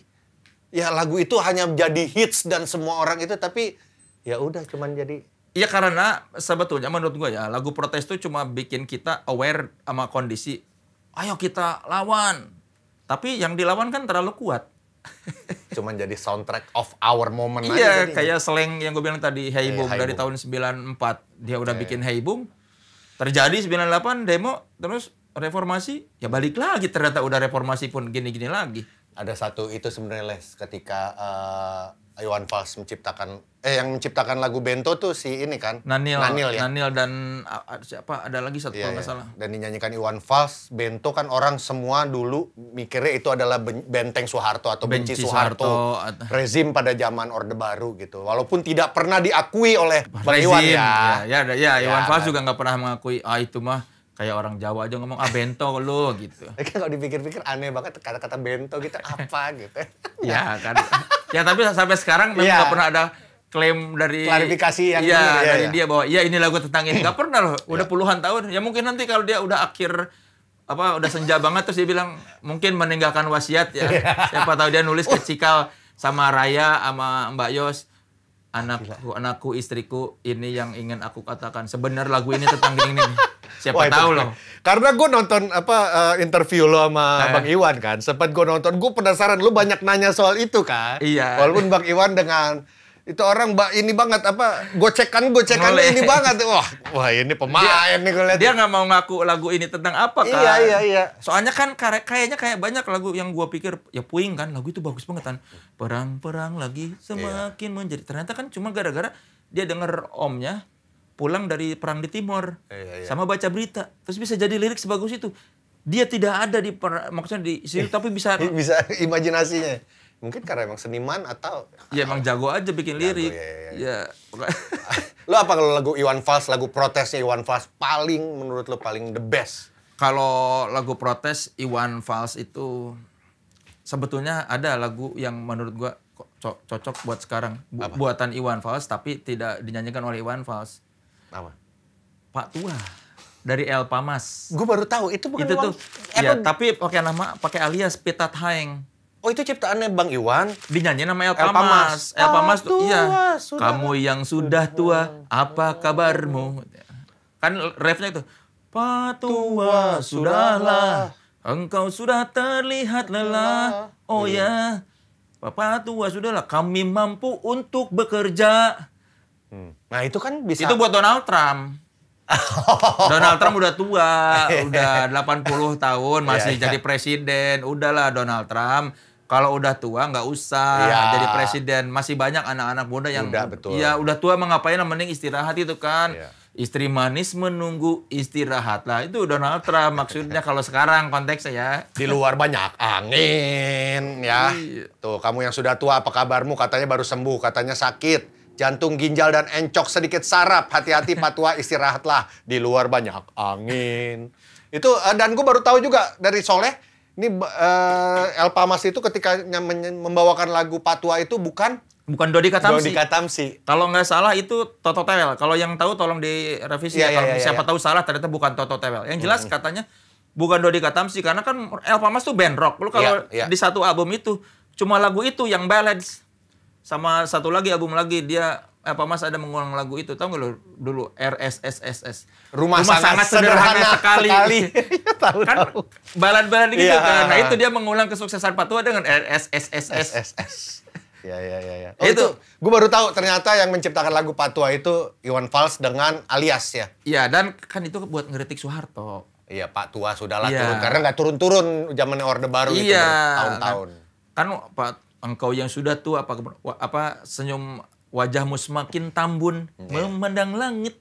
Ya lagu itu hanya jadi hits dan semua orang itu tapi ya udah cuman jadi Iya karena sebetulnya menurut gue ya lagu protes itu cuma bikin kita aware sama kondisi. Ayo kita lawan. Tapi yang dilawan kan terlalu kuat. Cuman jadi soundtrack of our moment aja. Iya kayak slang yang gue bilang tadi Hey Bung dari tahun 94. Dia udah bikin Hey Bung. Terjadi 98 demo terus reformasi. Ya balik lagi ternyata udah reformasi pun gini-gini lagi. Ada satu itu sebenarnya Les ketika Iwan Fals yang menciptakan lagu Bento tuh si ini kan Nanil ya. Nanil dan siapa ada lagi satu kalau nggak salah. Dan dinyanyikan Iwan Fals. Bento kan orang semua dulu mikirnya itu adalah benteng Soeharto atau benci Soeharto. Rezim pada zaman Orde Baru gitu. Walaupun tidak pernah diakui oleh Bang Iwan ya. Iwan Fals juga nggak pernah mengakui itu mah kayak orang Jawa aja ngomong bento lo gitu. Kalau dipikir-pikir aneh banget kata-kata bento gitu apa gitu. Ya kan. Ya tapi sampai sekarang memang nggak pernah ada klaim dari klarifikasi yang dari dia bahwa ini lagu tentang ini. Nggak pernah loh. Udah puluhan tahun. Ya mungkin nanti kalau dia udah udah senja banget terus dia bilang mungkin meninggalkan wasiat ya. Siapa tahu dia nulis ke Cikal sama Raya sama Mbak Yos. Anakku, istriku, ini yang ingin aku katakan. Sebenarnya lagu ini tentang gini. Siapa tahu loh. Karena gue nonton interview lo sama Bang Iwan kan. Sempat gue nonton, gue penasaran lu banyak nanya soal itu kan. Iya. Walaupun Bang Iwan dengan itu orang ini banget gocekannya ini banget. Wah ini pemain nih gue lihat. Dia nggak mau ngaku lagu ini tentang apa kan. Iya. Soalnya kan kayaknya kayak banyak lagu yang gue pikir ya puing kan. Lagu itu bagus banget kan. Perang lagi semakin menjadi. Ternyata kan cuma gara-gara dia denger omnya pulang dari perang di Timor. Sama baca berita. Terus bisa jadi lirik sebagus itu. Dia tidak ada maksudnya di situ tapi bisa imajinasinya. Mungkin karena emang seniman atau ya emang jago aja bikin lirik. Ya. Lo apa kalau lagu Iwan Fals, lagu protesnya Iwan Fals menurut lo paling the best? Kalau lagu protes Iwan Fals itu sebetulnya ada lagu yang menurut gua cocok buat sekarang. Buatan Iwan Fals tapi tidak dinyanyikan oleh Iwan Fals. Apa? Pak Tua dari El Pamas. Gue baru tahu itu bukan itu tuh. Ya, tapi pakai alias Pitat Haeng. Oh itu ciptaannya Bang Iwan. Dinyanyiin nama El Pamas. El Pamas tuh iya. Kamu yang sudah tua, apa kabarmu? Kan refnya itu. Pak Tua, sudahlah. Engkau sudah terlihat lelah. Oh ya. Pak Tua, sudahlah. Kami mampu untuk bekerja. Nah itu kan bisa. Itu buat Donald Trump. Donald Trump udah tua, udah 80 tahun, masih jadi presiden. Udahlah Donald Trump. Kalau udah tua nggak usah jadi presiden. Masih banyak anak-anak muda yang udah tua mengapain mending istirahat itu kan. Istri manis menunggu istirahatlah. Itu Donald Trump maksudnya kalau sekarang konteksnya ya. Di luar banyak angin ya. Tuh kamu yang sudah tua apa kabarmu? Katanya baru sembuh, katanya sakit. Jantung, ginjal, dan encok sedikit sarap. Hati-hati Pak Tua, istirahatlah. Di luar banyak angin. Itu dan gue baru tahu juga dari Soleh. Ini El Pamas itu ketika membawakan lagu Pak Tua itu bukan Dodi Katamsi. Dodi Katamsi. Kalau nggak salah itu Toto Tewel. Kalau yang tahu tolong direvisi siapa tahu salah ternyata bukan Toto Tewel. Yang jelas katanya bukan Dodi Katamsi karena kan El Pamas tuh band rock. Lu kalau di satu album itu cuma lagu itu yang ballads. Sama satu lagi album lagi dia Pamas ada mengulang lagu itu. Tahu nggak lu dulu RSSSS. Rumah sangat sederhana sekali. Kan balad-balad gitu kan. Nah itu dia mengulang kesuksesan Pak Tua dengan RSSSS. Ya. Itu gue baru tahu ternyata yang menciptakan lagu Pak Tua itu Iwan Fals dengan alias ya. Iya dan kan itu buat ngeritik Soeharto. Iya Pak Tua sudahlah turun karena nggak turun-turun zamannya Orde Baru itu tahun-tahun. Kan Pak engkau yang sudah tua apa senyum wajahmu semakin tambun memandang langit.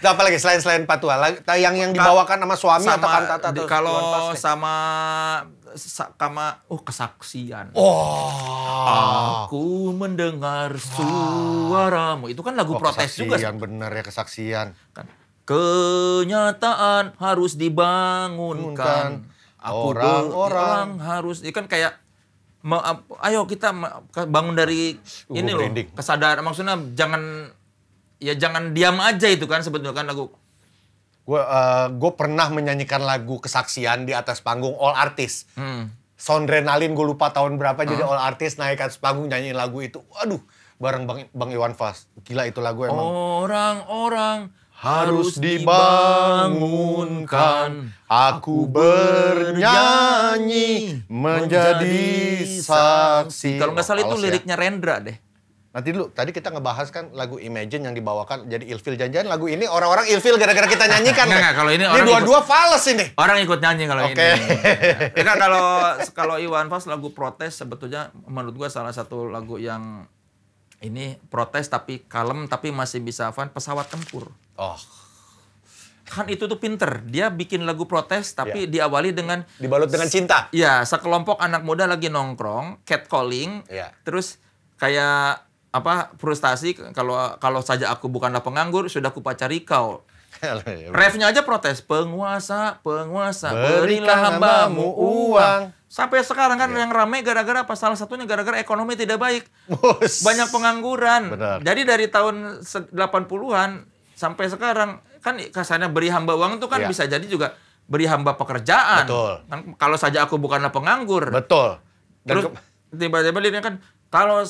Itu apa lagi selain Pak Tua? Yang dibawakan sama suami atau kantata tuh? Kalau sama kesaksian. Aku mendengar suaramu. Itu kan lagu protes juga. Kesaksian bener ya kesaksian. Kan. Kenyataan harus dibangunkan. Orang harus kan kayak ayo kita bangun dari ini loh kesadaran maksudnya jangan diam aja itu kan sebetulnya kan lagu. Gue pernah menyanyikan lagu kesaksian di atas panggung all artist. Soundrenalin gue lupa tahun berapa jadi all artist naik atas panggung nyanyiin lagu itu. Waduh, bareng Bang Iwan Fals. Gila itu lagu emang. Orang-orang harus dibangunkan, aku bernyanyi menjadi saksi. Kalau nggak salah itu liriknya Rendra deh. Nanti dulu, tadi kita ngebahas kan lagu Imagine yang dibawakan jadi ilfil. Jangan-jangan lagu ini orang-orang ilfil gara-gara kita nyanyikan. Nggak, kalau ini orang dua-dua fals ini. Orang ikut nyanyi kalau ini. Ya kan kalau Iwan Fals lagu protes sebetulnya menurut gua salah satu lagu yang ini protes tapi kalem tapi masih bisa fun, Pesawat Tempur. Oh. Kan itu tuh pinter. Dia bikin lagu protes tapi diawali dengan dibalut dengan cinta. Iya, sekelompok anak muda lagi nongkrong, catcalling. Terus kayak frustasi kalau saja aku bukanlah penganggur sudah kupacari kau. Refnya aja protes, penguasa berilah hambamu uang. Sampai sekarang kan yang rame gara-gara apa? Salah satunya gara-gara ekonomi tidak baik. Banyak pengangguran. Benar. Jadi dari tahun 80-an sampai sekarang kan kasarnya beri hamba uang itu kan bisa jadi juga beri hamba pekerjaan. Betul. Kan, kalau saja aku bukanlah penganggur. Betul. Terus tiba-tiba dia kan kalau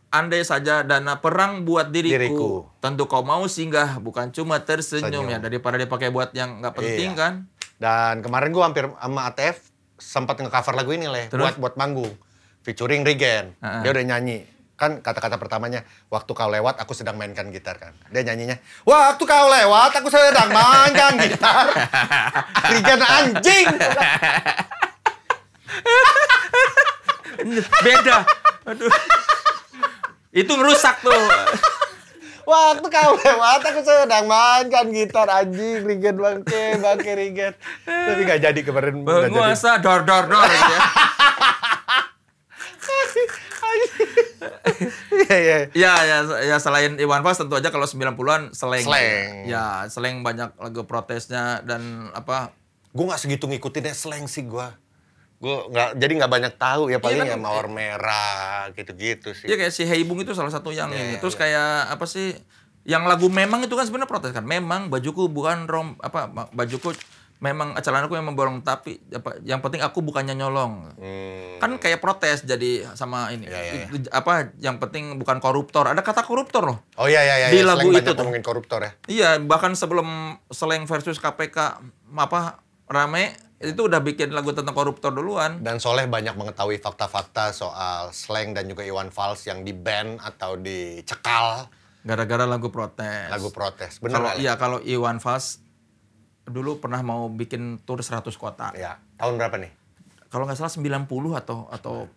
andai saja dana perang buat diriku, tentu kau mau singgah, bukan cuma tersenyum ya, daripada dipakai buat yang nggak penting kan. Dan kemarin gua hampir sama ATF sempat nge-cover lagu ini buat manggung, featuring Regen. Dia udah nyanyi. Kan kata-kata pertamanya, waktu kau lewat aku sedang mainkan gitar kan. Dia nyanyinya, waktu kau lewat aku sedang mainkan gitar. Regen anjing. Beda. Aduh. Itu ngerusak tuh. Waktu kau lewat aku sedang mainkan gitar anjing. Regen bangke Regen. Tapi gak jadi kemarin. Penguasa dor ya. Ya selain Iwan Fals tentu aja kalau 90-an Slank. Ya, Slank banyak lagu protesnya dan Gue gak segitu ngikutinnya Slank sih gue. Jadi nggak banyak tahu ya, paling ya Mawar Merah gitu-gitu sih. Iya kayak si Heibung itu salah satu yang ini. Terus kayak apa sih yang lagu Memang itu kan sebenarnya protes kan. Memang bajuku bukan bajuku memang celanaku yang memborong tapi yang penting aku bukannya nyolong. Kan kayak protes jadi sama ini. Yang penting bukan koruptor. Ada kata koruptor loh. Oh iya. Di lagu itu tuh ngomongin koruptor ya. Iya, bahkan sebelum Slank versus KPK rame itu udah bikin lagu tentang koruptor duluan. Dan Soleh banyak mengetahui fakta-fakta soal Slank dan juga Iwan Fals yang di-ban atau dicekal. Gara-gara lagu protes. Lagu protes, benar. Kalau Iwan Fals dulu pernah mau bikin tur 100 kota. Ya, tahun berapa nih? Kalau nggak salah 90 atau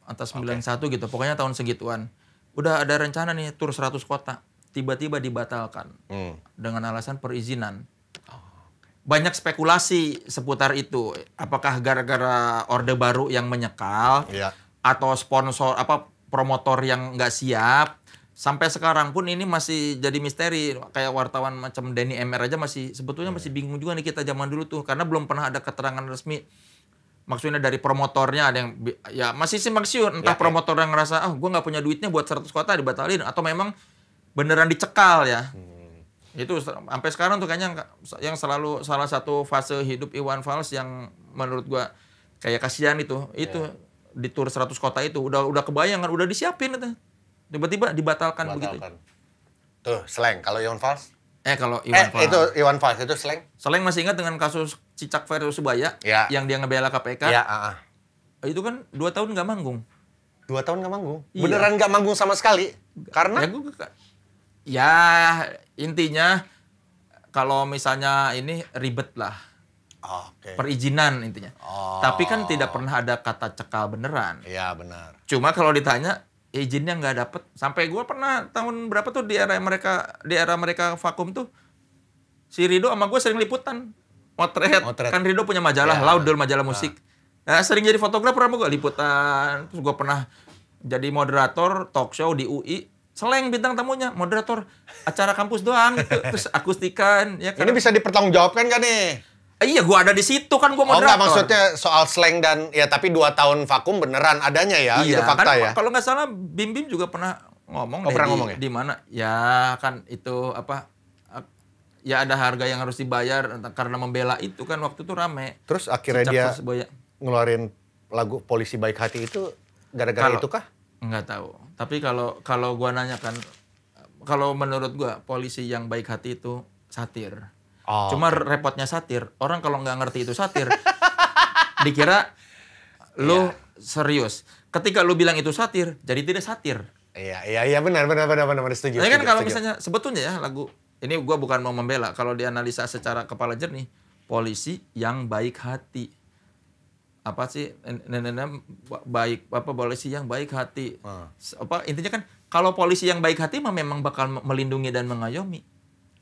atas 91 gitu. Pokoknya tahun segituan. Udah ada rencana nih tur 100 kota. Tiba-tiba dibatalkan. Dengan alasan perizinan. Banyak spekulasi seputar itu. Apakah gara-gara Orde Baru yang menyekal atau sponsor promotor yang nggak siap. Sampai sekarang pun ini masih jadi misteri. Kayak wartawan macam Denny MR aja sebetulnya masih bingung juga nih kita zaman dulu tuh karena belum pernah ada keterangan resmi. Maksudnya dari promotornya ada yang ya masih simpang siur, entah promotor yang ngerasa gue nggak punya duitnya buat 100 kota dibatalin atau memang beneran dicekal ya. Itu sampai sekarang tuh kayaknya yang selalu salah satu fase hidup Iwan Fals yang menurut gua kayak kasihan itu di tur 100 kota itu udah kebayang kan, udah disiapin itu. Tiba-tiba dibatalkan begitu. Tuh, Slank. Kalau Iwan Fals? Kalau Iwan Fals. Itu Iwan Fals, itu Slank. Slank masih ingat dengan kasus Cicak versus Subaya yang dia ngebela KPK. Itu kan 2 tahun nggak manggung. 2 tahun nggak manggung? Beneran nggak manggung sama sekali? Karena? Ya intinya kalau misalnya ini ribet lah. Perizinan intinya. Tapi kan tidak pernah ada kata cekal beneran. Iya benar. Cuma kalau ditanya izinnya nggak dapet. Sampai gue pernah tahun berapa tuh di era mereka vakum tuh si Rido sama gue sering liputan motret. Kan Rido punya majalah Laudel, majalah musik. Nah, sering jadi fotografer sama gue liputan. Terus gue pernah jadi moderator talk show di UI. Slank bintang tamunya, moderator acara kampus doang gitu. Terus akustikan ya kan. Ini bisa dipertanggungjawabkan kan nih? Iya, gua ada di situ kan, gua moderator. Enggak, maksudnya soal Slank dan ya tapi 2 tahun vakum beneran adanya ya, itu fakta kan, ya. Kalau nggak salah Bim juga pernah ngomong di mana? Ya kan itu ya ada harga yang harus dibayar karena membela itu kan waktu itu rame. Terus akhirnya dia ngeluarin lagu Polisi Baik Hati itu gara-gara itu kah? Nggak tahu. Tapi kalau gua nanya kan, kalau menurut gua polisi yang baik hati itu satir. Cuma repotnya satir, orang kalau nggak ngerti itu satir, dikira lu serius. Ketika lu bilang itu satir, jadi tidak satir. Iya benar setuju. Nah, kan kalau misalnya sebetulnya ya lagu ini gua bukan mau membela, kalau dianalisa secara kepala jernih, polisi yang baik hati. Apa sih baik polisi yang baik hati. Intinya kan kalau polisi yang baik hati memang bakal melindungi dan mengayomi.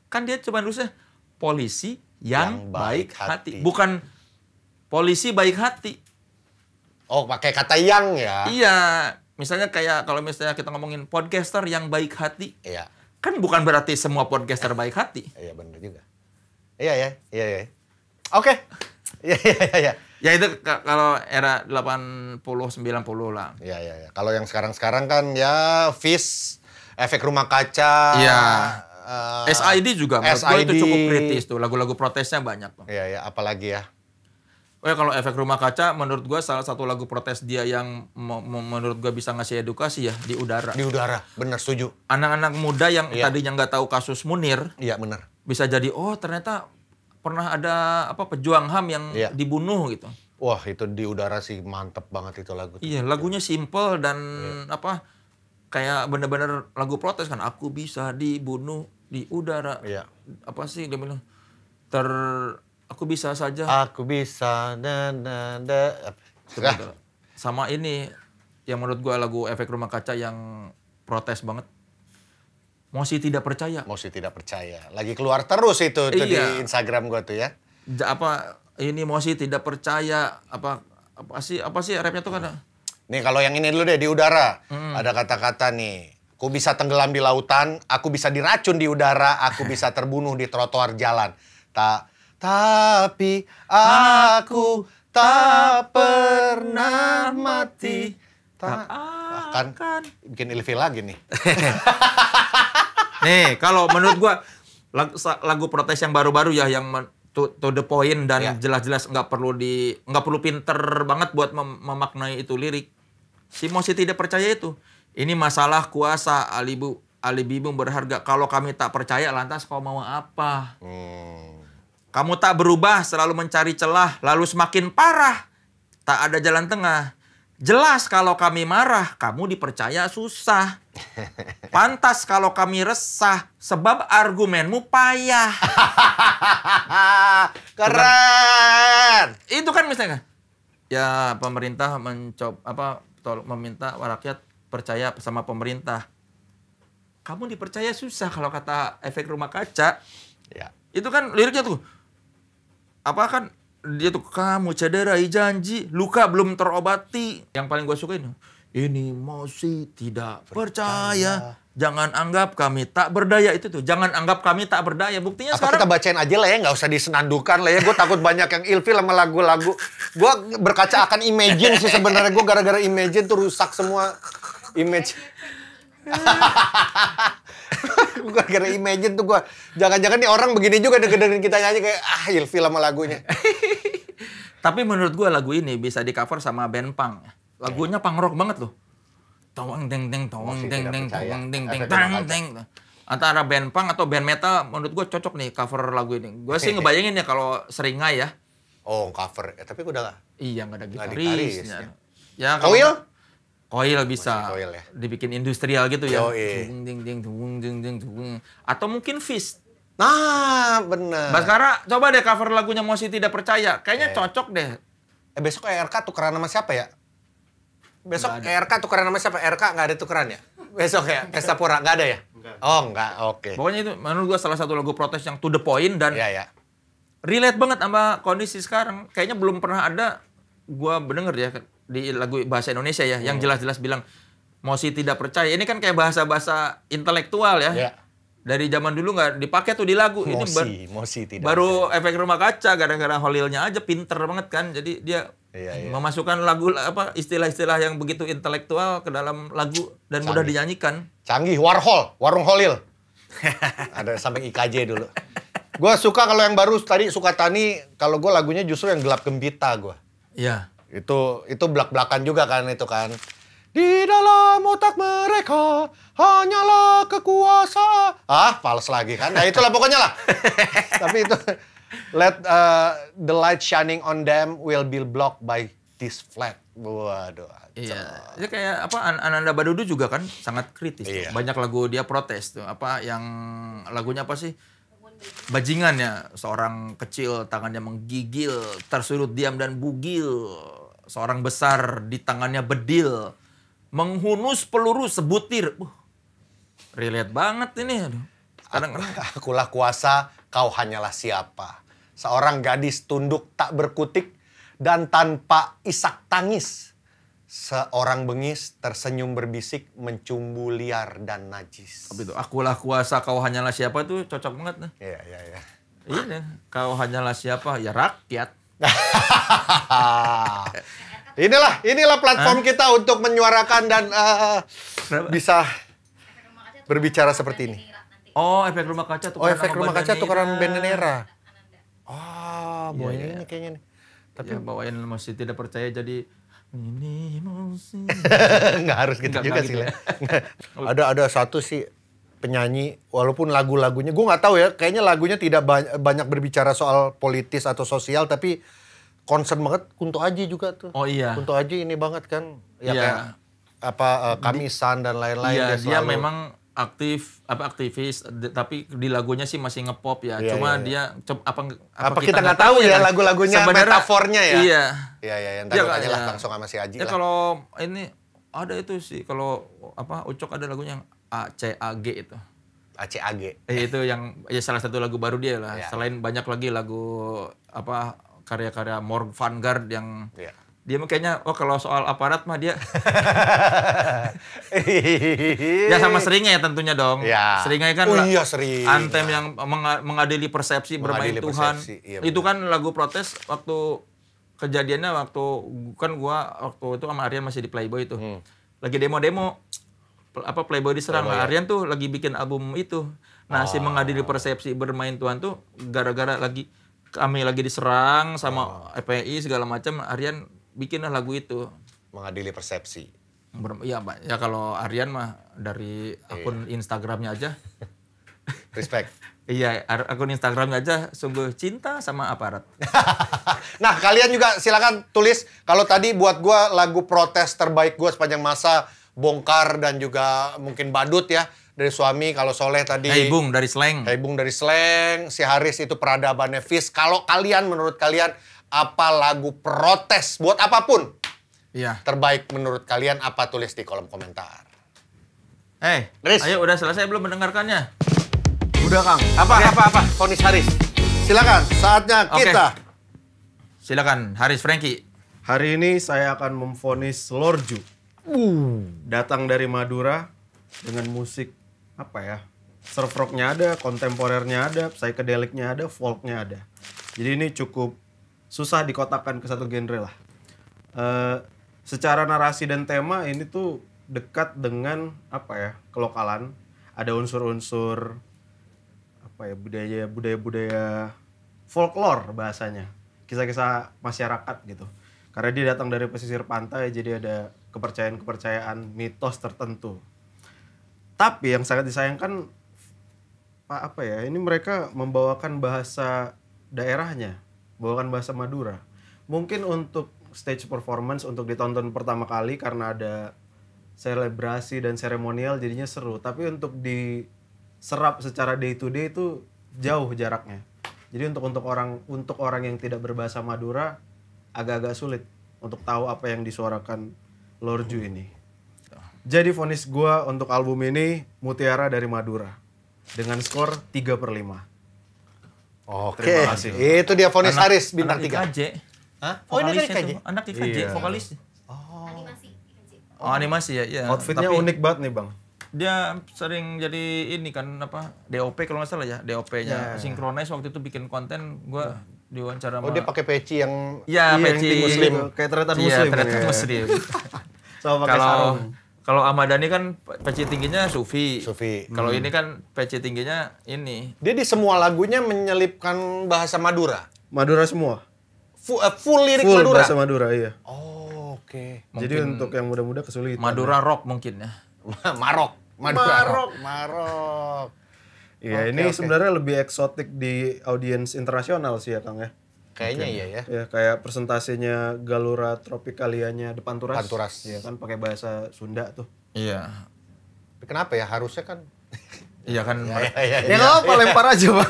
Kan dia cuma nulisnya polisi yang baik hati. Bukan polisi baik hati. Oh, pakai kata yang ya. Iya, misalnya kayak kalau misalnya kita ngomongin podcaster yang baik hati. Iya. Kan bukan berarti semua podcaster baik hati. Iya, benar juga. Iya. Oke. Iya. Ya itu kalau era 80 90 lah. Iya. Kalau yang sekarang kan ya Fish, Efek Rumah Kaca. Iya. SID juga menurut gue itu cukup kritis tuh. Lagu-lagu protesnya banyak tuh. Iya, apalagi ya. Oh ya, kalau Efek Rumah Kaca menurut gue salah satu lagu protes dia yang menurut gue bisa ngasih edukasi ya, Di Udara. Di Udara, benar setuju. Anak-anak muda yang tadinya nggak tahu kasus Munir. Iya, benar. Bisa jadi ternyata pernah ada pejuang HAM yang dibunuh gitu. Wah, itu Di Udara sih mantep banget itu lagu. Iya, lagunya simple dan kayak bener-bener lagu protes kan. Aku bisa dibunuh di udara. Iya. Apa sih dia bilang? Aku bisa saja. Aku bisa Sama ini yang menurut gua lagu Efek Rumah Kaca yang protes banget. Masih tidak percaya. Lagi keluar terus itu di Instagram gua tuh ya. Ini masih tidak percaya apa sih rapnya tuh kan? Nih kalau yang ini dulu deh, Di Udara. Ada kata-kata nih. Ku bisa tenggelam di lautan, aku bisa diracun di udara, aku bisa terbunuh di trotoar jalan. Tapi aku tak pernah mati. Kan bikin ilfil lagi nih. Nih, kalau menurut gua lagu protes yang baru-baru ya yang to the point dan jelas-jelas nggak perlu pinter banget buat memaknai itu lirik. Si Mosi tidak percaya itu. Ini masalah kuasa, alibimu berharga. Kalau kami tak percaya, lantas kau mau apa? Kamu tak berubah, selalu mencari celah, lalu semakin parah. Tak ada jalan tengah. Jelas kalau kami marah, kamu dipercaya susah. Pantas kalau kami resah, sebab argumenmu payah. Keren! Itu kan misalnya. Ya pemerintah meminta rakyat percaya sama pemerintah. Kamu dipercaya susah kalau kata Efek Rumah Kaca. Ya. Itu kan liriknya tuh. Dia tuh kamu cederai janji, luka belum terobati. Yang paling gue suka ini masih tidak percaya. Jangan anggap kami tak berdaya. Itu tuh, jangan anggap kami tak berdaya. Buktinya sekarang kita bacain aja lah ya, nggak usah disenandungkan lah ya. Gue takut banyak yang ilfil sama lagu-lagu. Gue berkaca akan Imagine sih sebenarnya. Gue gara-gara Imagine tuh rusak semua image. Gara-gara Imagine tuh gue, jangan-jangan nih orang begini juga dengerin kita nyanyi kayak ilfil sama lagunya. Tapi menurut gue lagu ini bisa di cover sama band punk. Lagunya punk rock banget loh. Tawang deng deng tawang deng deng tawang deng deng tang deng. Antara band punk atau band metal menurut gue cocok nih cover lagu ini. Gue sih ngebayangin ya kalau Seringai ya. Oh, cover. Tapi gue udah nggak ada gitarisnya. Ya, Coil bisa Coil ya. Dibikin industrial gitu ya. Atau mungkin Fish. Nah, bener. Baskara, coba deh cover lagunya Mosi Tidak Percaya. Kayaknya cocok deh. Besok ERK tukeran sama siapa ya? Besok ERK tukeran sama siapa? ERK nggak ada tukeran ya? Besok ya, Pesta Pura nggak ada ya? Oh, nggak, oke. Pokoknya itu menurut gua salah satu lagu protes yang to the point dan relate banget sama kondisi sekarang. Kayaknya belum pernah ada gua denger ya di lagu bahasa Indonesia ya, yang jelas-jelas bilang Mosi tidak percaya. Ini kan kayak bahasa-bahasa intelektual ya. Dari zaman dulu nggak dipakai tuh di lagu. Mosi tidak baru percaya. Efek Rumah Kaca gara-gara Holilnya aja pinter banget kan. Jadi dia memasukkan lagu istilah-istilah yang begitu intelektual ke dalam lagu dan mudah dinyanyikan. Canggih, warung Holil. Ada sampai IKJ dulu. Gue suka kalau yang baru tadi Sukatani, kalau gue lagunya justru yang gelap gembita gue. Iya. Itu belak-belakan juga kan itu kan. Di dalam otak mereka hanyalah kekuasaan. Fals lagi kan? Nah itulah pokoknya lah. Tapi itu, let the light shining on them will be blocked by this flag. Waduh. Iya. Dia kayak apa? Ananda Badudu juga kan sangat kritis. Iya. Banyak lagu dia protes tuh. Apa yang lagunya apa sih? Bajingan ya, seorang kecil tangannya menggigil, tersudut diam dan bugil. Seorang besar di tangannya bedil, menghunus peluru sebutir. Relate banget ini. Akulah kuasa, kau hanyalah siapa. Seorang gadis tunduk tak berkutik dan tanpa isak tangis. Seorang bengis tersenyum berbisik mencumbu liar dan najis. Tapi itu akulah kuasa kau hanyalah siapa tuh cocok banget nih. Iya. Iya, kau hanyalah siapa? Ya rakyat. Inilah platform kita untuk menyuarakan dan bisa berbicara seperti ini. Oh, efek rumah kaca tuh. Efek rumah kaca tukeran Bandanera. Ini kayaknya nih. Tapi ya, bawain masih tidak percaya jadi ini emosi. Nggak harus gitu juga sih. Ya. Ada satu sih penyanyi, walaupun lagu-lagunya, gue nggak tahu ya, kayaknya lagunya tidak banyak berbicara soal politis atau sosial, tapi concern banget Kunto Aji juga tuh. Oh iya. Kunto Aji ini banget kan, ya kayak Kamisan dan lain-lain. Iya, dia memang aktivis, tapi di lagunya sih masih ngepop ya. Cuma dia apa kita nggak tahu ya lagu-lagunya metafornya ya. Iya. Iya, yang tadi tanya lah langsung sama si Aji ya, lah. Kalau ini ada itu sih, kalau Ucok ada lagunya yang ACAG itu. ACAG. Itu yang salah satu lagu baru dia lah. Ya. Selain banyak lagi lagu karya-karya Morg Vanguard yang dia kayaknya kalau soal aparat mah dia ya sama Seringai tentunya dong. Ya. Seringai kan sering. Antem yang mengadili persepsi bermain Tuhan. Iya, itu kan lagu protes waktu kejadiannya waktu itu sama Aryan masih di Playboy itu. Lagi demo-demo Playboy diserang. Aryan tuh lagi bikin album itu. Nah, si mengadili persepsi bermain Tuhan tuh gara-gara kami lagi diserang sama FPI segala macam, Aryan bikinlah lagu itu. Mengadili persepsi. Ya kalau Aryan mah dari akun Instagramnya aja. Respect. Iya, akun Instagramnya aja sungguh cinta sama aparat. Nah, kalian juga silakan tulis. Kalau tadi buat gua lagu protes terbaik gua sepanjang masa Bongkar dan juga mungkin Badut ya dari Suami. Kalau Soleh tadi Hey Bung dari Slang. Si Haris itu Peradabannya Fis. Kalau menurut kalian apa lagu protes buat apapun? Iya. Terbaik menurut kalian apa, tulis di kolom komentar. Riz, ayo udah selesai belum mendengarkannya? Udah Kang. Apa? Vonis Haris. Silakan, saatnya kita. Silakan, Haris Franky. Hari ini saya akan memvonis Lorju. Datang dari Madura dengan musik surf rocknya ada, kontemporernya ada, psychedelicnya ada, folknya ada. Jadi ini cukup susah dikotakkan ke satu genre lah. Secara narasi dan tema ini tuh dekat dengan kelokalan. Ada unsur-unsur budaya folklore bahasanya. Kisah-kisah masyarakat gitu. Karena dia datang dari pesisir pantai, jadi ada kepercayaan-kepercayaan mitos tertentu. Tapi yang sangat disayangkan ini mereka membawakan bahasa daerahnya, bawakan bahasa Madura. Mungkin untuk stage performance, untuk ditonton pertama kali karena ada selebrasi dan seremonial jadinya seru. Tapi untuk diserap secara day to day itu jauh jaraknya. Jadi untuk orang yang tidak berbahasa Madura agak-agak sulit untuk tahu apa yang disuarakan Lorju ini. Jadi vonis gua untuk album ini Mutiara dari Madura dengan skor 3/5. Oke, terima kasih. Itu dia vonis Haris bintang 3. IKJ. Hah? Oh, ini dari IKJ. Anak IKJ, vokalis. Animasi ya, iya. Outfitnya unik banget nih, Bang. Dia sering jadi ini kan DOP kalau nggak salah ya, DOP-nya. Synchronize waktu itu bikin konten gua diwawancara sama. Oh, dia pakai peci yang peci muslim, kayak tretan muslim. Iya, tretan muslim. Sama pakai sarung. Kalau Ahmadani kan peci tingginya Sufi. Kalau ini kan peci tingginya ini. Dia di semua lagunya menyelipkan bahasa Madura. Madura semua. Full lirik Madura. Madura. Bahasa Madura, iya. Oh, Oke. Jadi untuk yang muda-muda kesulitan. Madura Rock mungkin ya. Marok. Iya, ini sebenarnya lebih eksotik di audiens internasional sih ya Kang ya. Kayaknya iya ya. Ya kayak presentasinya Galura Tropicalianya Depanturas. Depanturas. Iya kan pakai bahasa Sunda tuh. Iya. Kenapa ya? Harusnya kan. Iya kan. Ya nggak apa lempar aja Bang.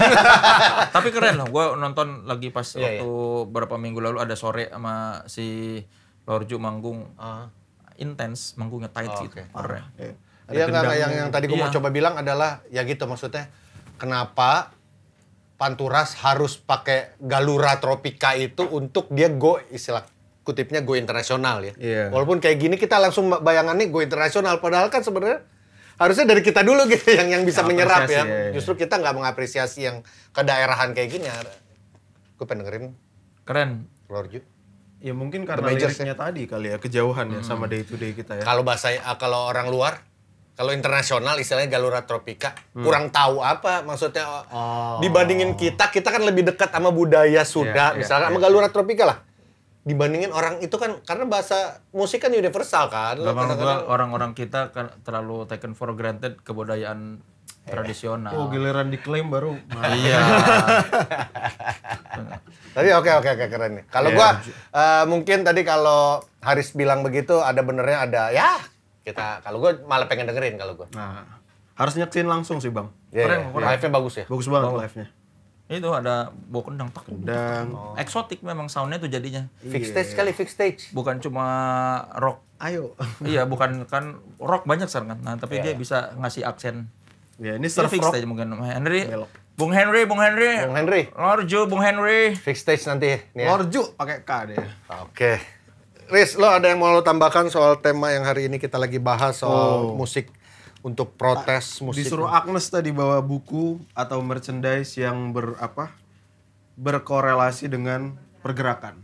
Tapi keren loh. Gue nonton lagi pas waktu beberapa minggu lalu ada sore sama si Lorju manggung. Intens, manggungnya tight gitu. Keren. Iya yang tadi gue mau coba bilang adalah ya gitu maksudnya. Kenapa Panturas harus pakai Galura Tropika itu untuk dia go istilah kutipnya go internasional ya. Yeah. Walaupun kayak gini kita langsung bayangannya go internasional padahal kan sebenarnya harusnya dari kita dulu gitu yang bisa menyerap ya. Ya. Justru kita nggak mengapresiasi yang kedaerahan kayak gini. Gue pengen dengerin. Keren. Lorju. Ya mungkin karena liriknya tadi kali ya kejauhan ya sama day to day kita ya. Kalau orang luar kalau internasional istilahnya Galura Tropika kurang tahu apa maksudnya dibandingin kita kan lebih dekat sama budaya Sunda misalkan sama Galura Tropika lah dibandingin orang itu kan karena bahasa musik kan universal kan. Orang-orang kita kan terlalu taken for granted kebudayaan tradisional. Oh giliran diklaim baru. Iya. Tadi oke keren nih. Kalau gua mungkin tadi kalau Haris bilang begitu ada benernya ada ya. Kalau gue malah pengen dengerin kalau gue. Nah, harus nyeksin langsung sih Bang. Keren. Live-nya bagus ya? Bagus banget live-nya. Itu ada bawa kendang. Eksotik memang soundnya tuh jadinya. Fix stage. Bukan cuma rock. Ayo. Iya, bukan kan rock banyak sekarang kan. Nah, tapi dia bisa ngasih aksen. Ya, ini surf fix rock. stage mungkin. Bung Henry. Lorju, Bung Henry. Fix stage nanti. Lorju pakai K deh. Oke. Riz, lo ada yang mau lo tambahkan soal tema yang hari ini kita lagi bahas soal musik untuk protes musik? Disuruh Agnes tadi bawa buku atau merchandise yang berkorelasi dengan pergerakan.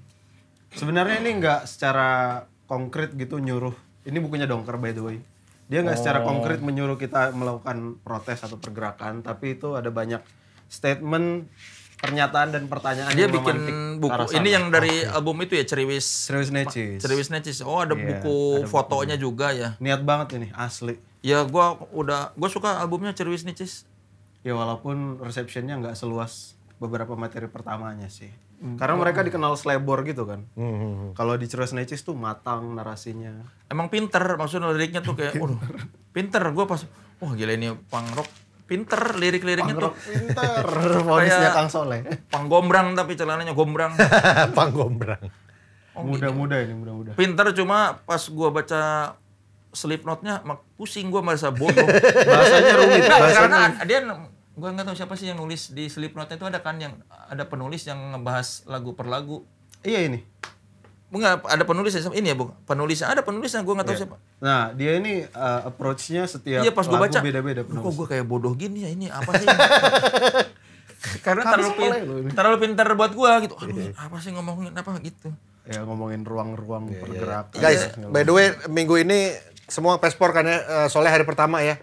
Sebenarnya ini nggak secara konkret gitu nyuruh. Ini bukunya Dongker by the way. Dia nggak secara konkret menyuruh kita melakukan protes atau pergerakan, tapi itu ada banyak statement, pernyataan dan pertanyaan dia yang bikin buku ini yang dari album itu ya Ceriwis Necis. Oh ada buku fotonya juga ya. Niat banget ini asli. Ya gua suka albumnya Ceriwis Necis. Ya walaupun receptionnya nggak seluas beberapa materi pertamanya sih. Karena mereka dikenal slebor gitu kan. Kalau di Ceriwis Necis tuh matang narasinya. Emang pinter maksudnya liriknya tuh kayak pinter. Gua pas gila ini punk rock. Pinter lirik-liriknya tuh. Pinter. Modusnya Kang Soleh. Panggombrang tapi celananya gombrang. Panggombrang. Muda-muda. Pinter cuma pas gua baca Slipknot-nya pusing gua merasa bodoh. Bahasanya rumit. Karena dia gua nggak tahu siapa sih yang nulis di Slipknot itu ada penulis yang ngebahas lagu per lagu. Iya ini. Enggak, ada penulisnya ini ya, Bung. Penulisnya gue enggak tahu siapa. Nah, dia ini approach-nya setiap pas gue baca beda-beda penulis. Kok gue kayak bodoh gini ya, ini apa sih? Karena terlalu pintar buat gue gitu. Apa sih ngomongin apa gitu. Ya ngomongin ruang-ruang pergerakan. Guys, by the way, minggu ini semua Pespor kan ya, soalnya hari pertama ya.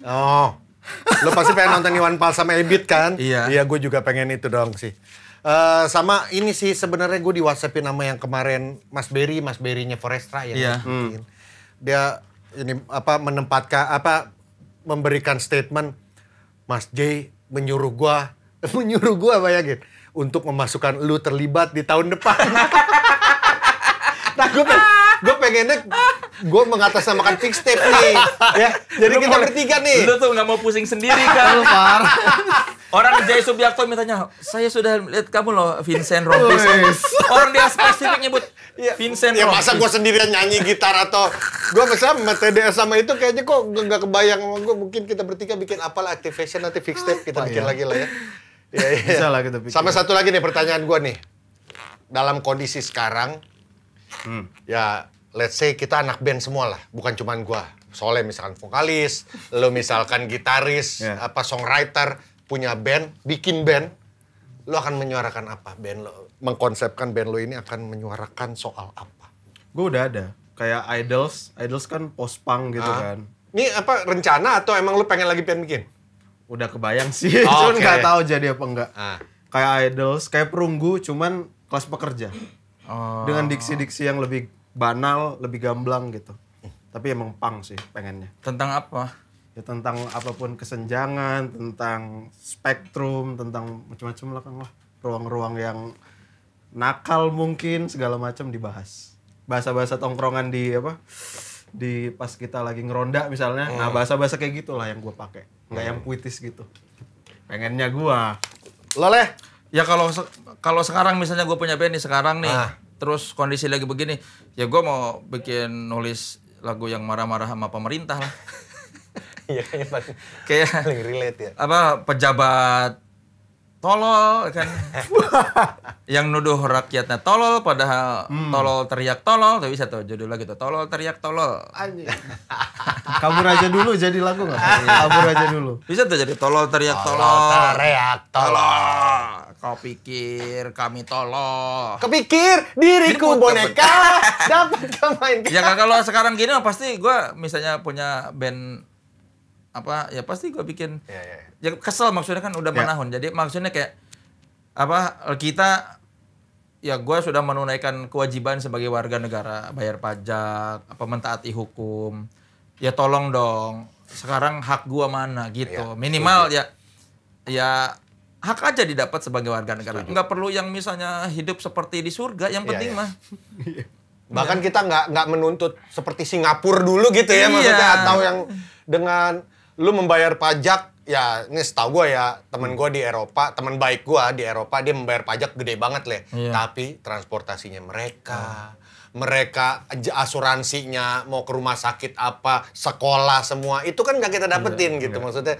Oh. Lo pasti pengen nonton Iwan Fals sama Ebit kan? Iya, gue juga pengen itu dong sih. Sama ini sih sebenarnya gue di WhatsAppin nama yang kemarin Mas Berry-nya Forestra ya. Dia ini memberikan statement Mas J menyuruh gua bayangin untuk memasukkan lu terlibat di tahun depan. Nah, gue pengennya gue mengatasnamakan fix tape nih, ya. Jadi kita bertiga nih. Lu tuh nggak mau pusing sendiri kan? Lu parah. Orang Jay Subiakto mintanya, saya sudah lihat kamu loh, Vincent Rompis. Orang dia spesifik nyebut Vincent Rompis. Ya masa gue sendirian nyanyi gitar atau gue sama TDS sama itu kayaknya kok nggak kebayang sama gue. Mungkin kita bertiga bikin apalah activation nanti fix tape kita bikin lagi lah ya. Bisa lah kita bikin. Sama satu lagi nih pertanyaan gue nih. Dalam kondisi sekarang, ya let's say kita anak band semua lah, bukan cuman gue. Soalnya misalkan vokalis, lo misalkan gitaris, songwriter, punya band, bikin band, lo akan menyuarakan apa? Band lo, mengkonsepkan band lo ini akan menyuarakan soal apa? Gue udah ada, kayak Idols kan post-punk gitu kan. Ini apa rencana atau emang lo pengen lagi bikin? Udah kebayang sih, cuman nggak tahu jadi apa enggak. Kayak Idols, kayak Perunggu, cuman kelas pekerja. Dengan diksi-diksi yang lebih banal, lebih gamblang gitu. Tapi emang punk sih pengennya. Tentang apa? Ya tentang apapun kesenjangan, tentang spektrum, tentang macam-macam lah. Ruang-ruang yang nakal mungkin segala macam dibahas. Bahasa-bahasa tongkrongan di pas kita lagi ngeronda misalnya. Nah, bahasa-bahasa kayak gitulah yang gue pakai. Nggak yang puitis gitu. Pengennya gue. Lo Leh? Ya kalau sekarang misalnya gue punya band nih sekarang nih, terus kondisi lagi begini, ya gue mau bikin nulis lagu yang marah-marah sama pemerintah lah. Iya, kayak paling relate ya. Pejabat tolol kan. Yang nuduh rakyatnya tolol padahal tolol teriak tolol, tapi bisa tuh judul lagi tuh, tolol teriak tolol. Anjir. Kabur aja dulu jadi lagu enggak? Kabur aja dulu. Bisa tuh jadi tolol teriak tolol. Tolol teriak tolol. Kau pikir kami tolol. Kepikir diriku boneka dapat kau mainkan. Ya kalau sekarang gini pasti gue misalnya punya band ya pasti gue bikin ya kesel maksudnya kan udah menahun. Jadi maksudnya kayak kita ya gue sudah menunaikan kewajiban sebagai warga negara, bayar pajak, mentaati hukum. Ya tolong dong, sekarang hak gue mana gitu. Minimal ya hak aja didapat sebagai warga negara. Nggak perlu yang misalnya hidup seperti di surga, yang penting mah. Bahkan kita nggak menuntut seperti Singapura dulu gitu ya maksudnya, atau yang dengan lu membayar pajak, ya ini setahu gue ya, temen gue di Eropa, temen baik gue di Eropa, dia membayar pajak gede banget Leh. Tapi transportasinya mereka asuransinya, mau ke rumah sakit apa, sekolah semua, itu kan nggak kita dapetin gitu. Maksudnya,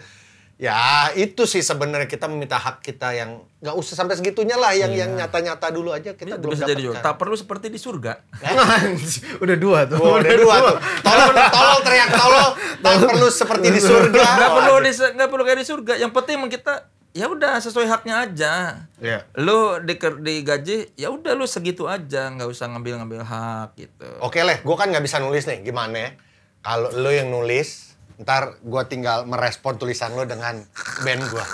ya itu sih sebenarnya kita meminta hak kita yang nggak usah sampai segitunya lah, yang nyata-nyata dulu aja kita belum dapatkan. Tak perlu seperti di surga. Udah dua tuh. Udah dua tuh. Tolol teriak tolol. Tak perlu seperti di surga. Nggak perlu kayak di surga. Yang penting kita ya udah sesuai haknya aja. Lu digaji ya udah lu segitu aja, nggak usah ngambil hak gitu. Oke Leh, gue kan nggak bisa nulis nih. Gimana ya? Kalau lu yang nulis, ntar gue tinggal merespon tulisan lo dengan band gue.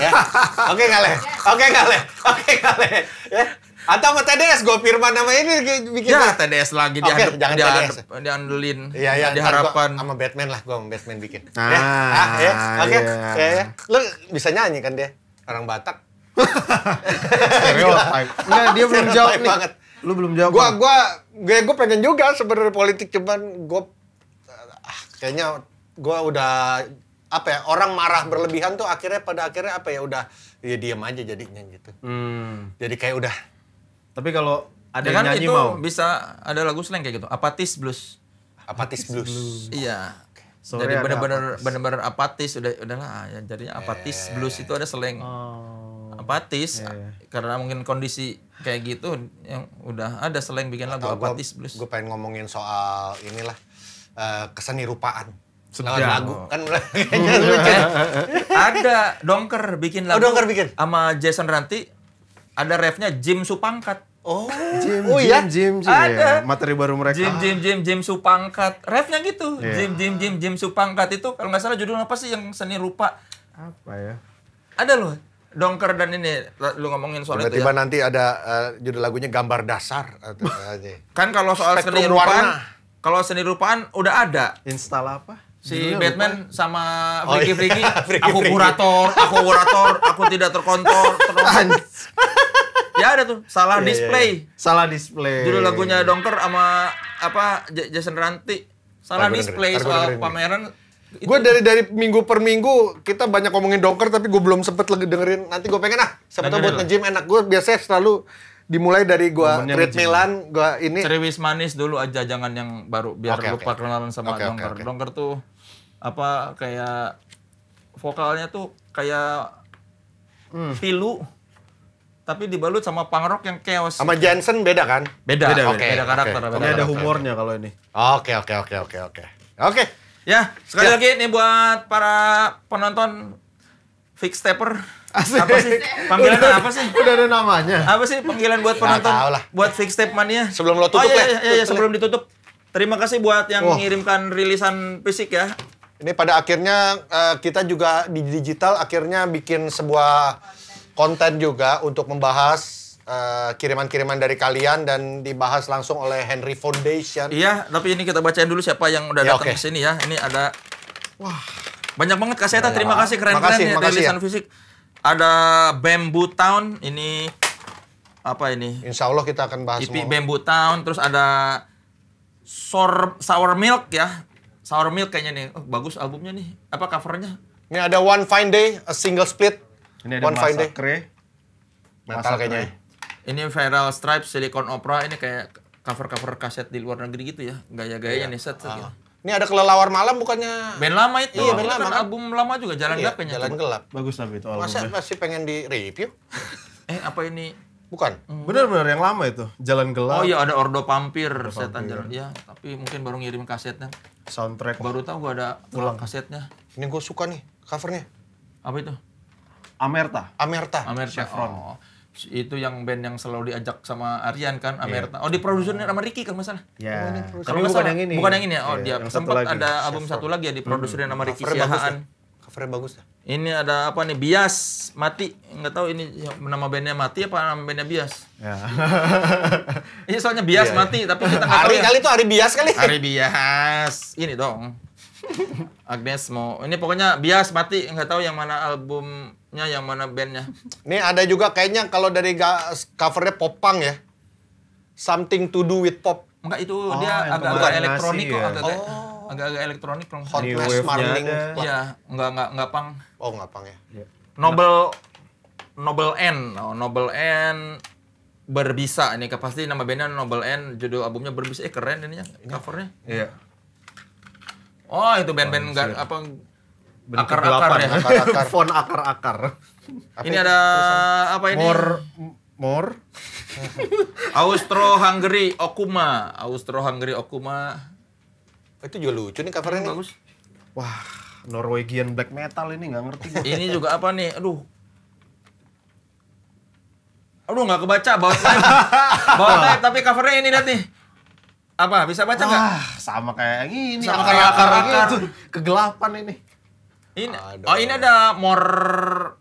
Ya? Oke nggak Leh? Oke nggak Leh? Ya? Atau sama TDS, gue Firman nama ini bikin. Ya TDS lagi diandelin. Iya, diharapkan. Sama Batman lah, gue sama Batman bikin. Oke. Lo bisa nyanyi kan dia? Orang Batak. Enggak, dia belum jawab nih. Banget. Lu belum jawab. Gue pengen juga sebenarnya politik, cuman gue kayaknya gue udah orang marah berlebihan tuh pada akhirnya udah ya diam aja jadinya gitu. Jadi kayak udah. Tapi kalau ada yang nyanyi itu mau bisa ada lagu slang kayak gitu, apatis blues. Iya. Jadi benar-benar apatis, udahlah ya, jadinya apatis blues itu ada slang. Apatis karena mungkin kondisi kayak gitu yang udah ada slang bikin lagu apatis blues. Gue pengen ngomongin soal inilah keseni rupaan. Lagu kan ada Dongker bikin lagu. Dongker bikin sama Jason Ranti. Ada refnya Jim Supangkat. Jim ada materi baru mereka. Jim Supangkat. Refnya gitu. Jim Supangkat itu kalau nggak salah judulnya apa sih yang seni rupa? Apa ya? Ada loh. Dongker dan ini lu ngomongin soal itu. Tiba-tiba nanti ada judul lagunya Gambar Dasar. Kan kalau soal seni rupaan, kalau seni rupaan udah ada. Install apa? Si Batman sama Friki. Aku kurator, aku tidak terkontrol. Ya ada tuh, salah display. Salah display. Judul lagunya Dongker sama Jason Ranti. Salah display soal pameran. Gue dari minggu per minggu kita banyak ngomongin Dongker, tapi gue belum sempet lagi dengerin. Nanti gue pengen siapa tau buat nge-gym enak. Gue biasanya selalu dimulai dari gue treadmillan, gue ini. Ceriwis manis dulu aja, jangan yang baru biar lupa kenalan sama Dongker. Dongker tuh kayak vokalnya tuh kayak pilu. Tapi dibalut sama punk rock yang chaos. Sama Jensen beda kan? Beda karakter. Ini ada humornya kalau ini. Oke. Ya, sekali lagi nih buat para penonton Fix Stepper. Apa sih? Panggilannya apa sih? Udah ada namanya. Apa sih panggilan buat penonton? Buat Fix Step Mania. Sebelum lo tutup sebelum ditutup. Terima kasih buat yang mengirimkan rilisan fisik ya. Ini pada akhirnya kita juga di digital akhirnya bikin sebuah konten juga untuk membahas kiriman-kiriman dari kalian dan dibahas langsung oleh Henry Foundation. Iya, tapi ini kita bacain dulu siapa yang udah datang ke sini ya. Ini ada banyak banget kasetnya. Terima kasih, keren-keren ya rilisan fisik. Ada Bamboo Town, ini apa ini? Insya Allah kita akan bahas semua. Bamboo Town, terus ada Sour Milk ya. Sour Milk kayaknya nih. Oh, bagus albumnya nih. Apa covernya? Ini ada One Fine Day, a single split. Ini ada One Fine Day. Metal kayaknya. Ini Viral Stripes, Silicon Opera. Ini kayak cover-cover kaset di luar negeri gitu ya. Gaya-gayanya nih set. Gitu. Ini ada Kelelawar Malam bukannya? Band lama itu. Iya, band lama kan. Album lama juga, Jalan Gelap kayaknya. Jalan Gelap. Bagus tapi itu albumnya. Masa masih pengen di-review? Apa ini? Bukan. Bener-bener yang lama itu. Jalan Gelap. Oh iya, ada Ordo Pampir, setan jalan. Ya, tapi mungkin baru ngirim kasetnya. Soundtrack. Baru tahu gua ada ulang kasetnya. Ini gue suka nih covernya. Apa itu? Amerta. Chevron. Oh, itu yang band yang selalu diajak sama Aryan kan, Amerta. Oh, diprodusernya sama Ricky kalau nggak salah. Ya. Tapi bukan yang ini. Bukan yang ini ya. Oh, dia sempat ada album satu lagi ya diproduserin sama Ricky Siahaan. Covernya bagus ya. Ini ada apa nih? Bias Mati. Nggak tahu ini nama bandnya Mati apa nama bandnya Bias. Ya. Ini soalnya Bias Mati, tapi kita nggak tahu ya. Kali itu Ari Bias kali. Ari Bias. Ini dong. Agnes mau. Ini pokoknya Bias Mati. Nggak tahu yang mana albumnya, yang mana bandnya. Ini ada juga kayaknya kalau dari covernya pop punk ya. Something to do with pop. Enggak, itu dia agak-agak elektronik kok. Agak-agak elektronik. Hotness Marling. Iya, enggak punk. Oh, enggak punk ya. Noble N. Noble N Berbisa. Ini pasti nama bandnya Noble N. Judul albumnya Berbisa. Keren ini ya covernya. Iya. Oh, itu band-band enggak apa akar-akar ya. Font akar-akar. Ini ada apa ini? More. Austro-Hungary Okuma. Itu juga lucu nih covernya nih. Bagus. Wah, Norwegian black metal ini nggak ngerti gue. Ini juga apa nih? Aduh, nggak kebaca. Bawa type, tapi covernya ini lihat nih. Apa? Bisa baca nggak? Sama kayak ini. Sama kayak akar-akar. Kegelapan ini. Ini ada More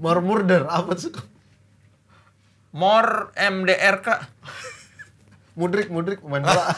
murder apa sih? More MDRK. Mudrik pemain bola.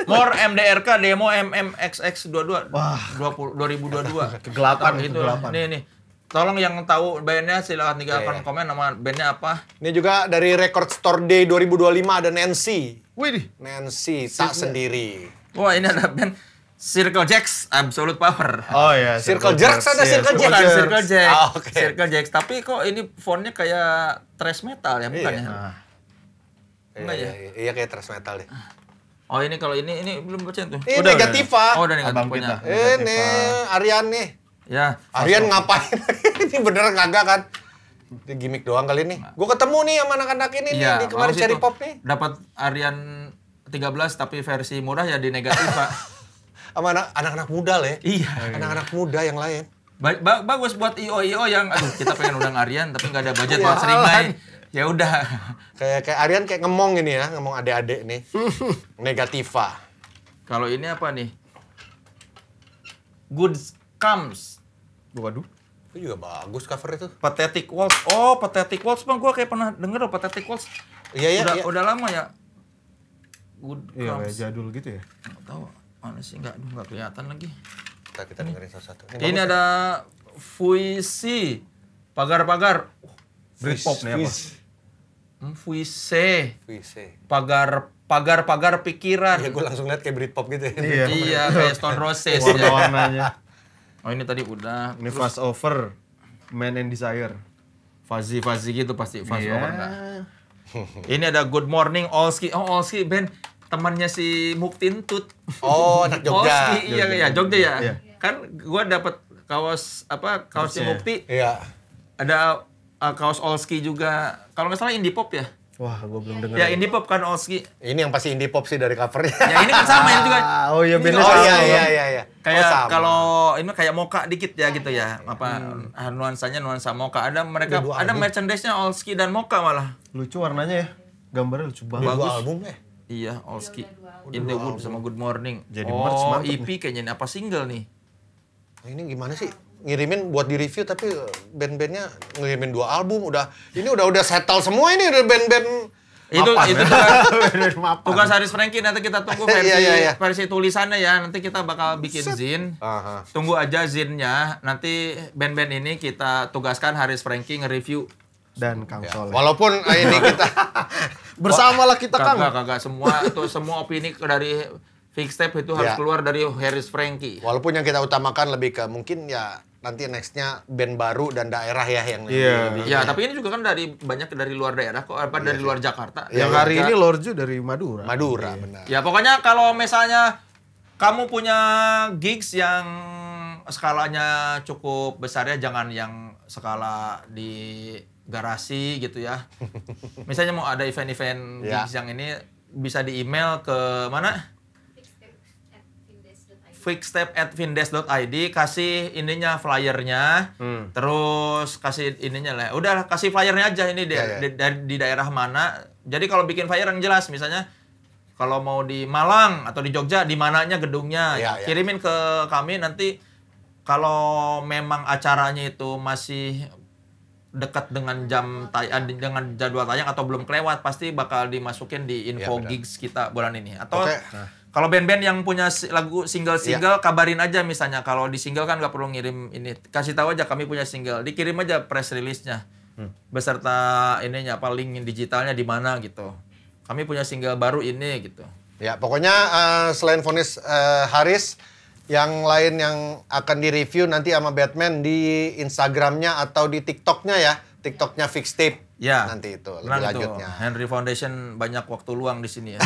More MDRK demo MMXX22. Wah, 2022. Kegelapan itu. Kegelapan. Nih. Tolong yang tahu bandnya silakan tinggalkan komen nama bandnya apa. Ini juga dari Record Store Day 2025 ada Nancy. Wih, Nancy tak sendiri. Wah, ini ada band Circle Jerks, Absolute Power. Oh iya, Circle Jerks ada Circle Jerks. Bukan Circle Jerks. Oh, okay. Circle Jerks, tapi kok ini fontnya kayak thrash metal ya, bukan ya? Enggak ya? Iya kayak thrash metal deh. Oh, ini kalau ini belum baca tuh. Ini Negativa. Oh, udah Negativanya. Ini Aryan nih. Ya. Aryan ngapain? Ini beneran kagak kan? Ini gimmick doang kali nih. Gue ketemu nih sama anak-anak ini nih di kemarin Cherry Pop nih. Dapat Aryan 13 tapi versi murah ya di Negativa. Sama anak-anak muda lah ya. Iya. Anak-anak muda yang lain. Bagus buat IO yang kita pengen undang Aryan tapi nggak ada budget buat sering main. Ya udah. Kayak Aryan kayak ngomong ini ya, ngomong adik-adik nih. Negativa. Kalau ini apa nih? Good Comes. Waduh. Itu juga bagus cover itu. Pathetic Waltz. Oh, Pathetic Waltz Bang, gua kayak pernah denger loh Pathetic Waltz. Iya. Udah lama ya. Good Iya, Comes. kayak jadul gitu ya. Enggak tahu. Mana sih enggak kelihatan lagi. Kita dengerin satu-satu. Ini ada Fuisi. Pagar-pagar. Britpop nih apa? Fuise. Fuise. Pagar pikiran. Iya, gue langsung lihat kayak Britpop gitu ya. Iya, kayak Stone Roses. Warna-warnanya. Oh, ini tadi udah. Ini Fast Over, Man and Desire. Fuzzy gitu pasti. Fast Over enggak. Ini ada Good Morning Olski. Oh, Olski band temannya si Muktin Tut. Oh, anak Jogja. Olski, iya, Jogja ya. Iya. Kan gua dapat kaosnya Mukti. Iya. Ada kaos Olski juga. Kalau nggak salah indie pop ya. Wah, gua belum dengar. Ya indie pop kan Olski. Ini yang pasti indie pop sih dari covernya. Ya ini kan sama ini juga. Oh iya benar. Oh iya. Kayak kalau ini kayak Mocha dikit ya gitu ya. Nuansanya nuansa Mocha. Ada merchandise-nya Olski dan Mocha malah. Lucu warnanya ya. Gambarnya lucu banget. Bagus album ya. Iya, Olski. In the Wood sama Good Morning. Jadi merch mantep EP kayaknya ini apa single nih? Ini gimana sih? ngirimin buat di review tapi band-bandnya ngirimin 2 album udah settle semua ini udah band-band itu tugas Haris Franky, nanti kita tunggu versi tulisannya ya, nanti kita bakal bikin zin. Tunggu aja zinnya, nanti band-band ini kita tugaskan Haris Franky nge-review dan Kang Soleh. Walaupun ini kita bersamalah kita Kang. Kagak semua opini dari Fixtape itu harus keluar dari Haris Franky. Walaupun yang kita utamakan lebih ke mungkin ya nanti nextnya band baru dan daerah ya yang ya, tapi ini juga kan banyak dari luar daerah kok, dari luar Jakarta. Yang hari ini Lorju dari Madura. Benar. Ya pokoknya kalau misalnya kamu punya gigs yang skalanya cukup besar ya, jangan yang skala di garasi gitu ya. Misalnya mau ada event-event gigs yang ini bisa di email ke mana? fixtape@vindes.id, kasih ininya flyernya, terus kasih ininya lah. Udah kasih flyernya aja ini di daerah mana. Jadi kalau bikin flyer yang jelas, misalnya kalau mau di Malang atau di Jogja, di mananya gedungnya, kirimin ke kami nanti. Kalau memang acaranya itu masih dekat dengan dengan jadwal tayang atau belum kelewat, pasti bakal dimasukin di info gigs kita bulan ini. Atau kalau band-band yang punya lagu single kabarin aja, misalnya kalau di single kan nggak perlu ngirim ini, kasih tahu aja kami punya single, dikirim aja press release-nya beserta ininya, link digitalnya di mana gitu. Kami punya single baru ini gitu. Ya pokoknya selain vonis Haris, yang lain yang akan direview nanti sama Batman di Instagramnya atau di TikToknya ya, TikToknya Fixtape. Ya, nanti itu lebih lanjutnya. Henry Foundation banyak waktu luang di sini ya.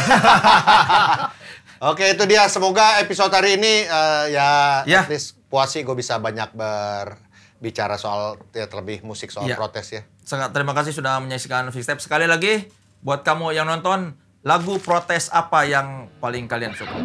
Oke, itu dia. Semoga episode hari ini at least puasi gue bisa banyak berbicara soal terlebih musik soal protes ya. Sangat terima kasih sudah menyaksikan Fixtape. Sekali lagi buat kamu yang nonton, lagu protes apa yang paling kalian suka?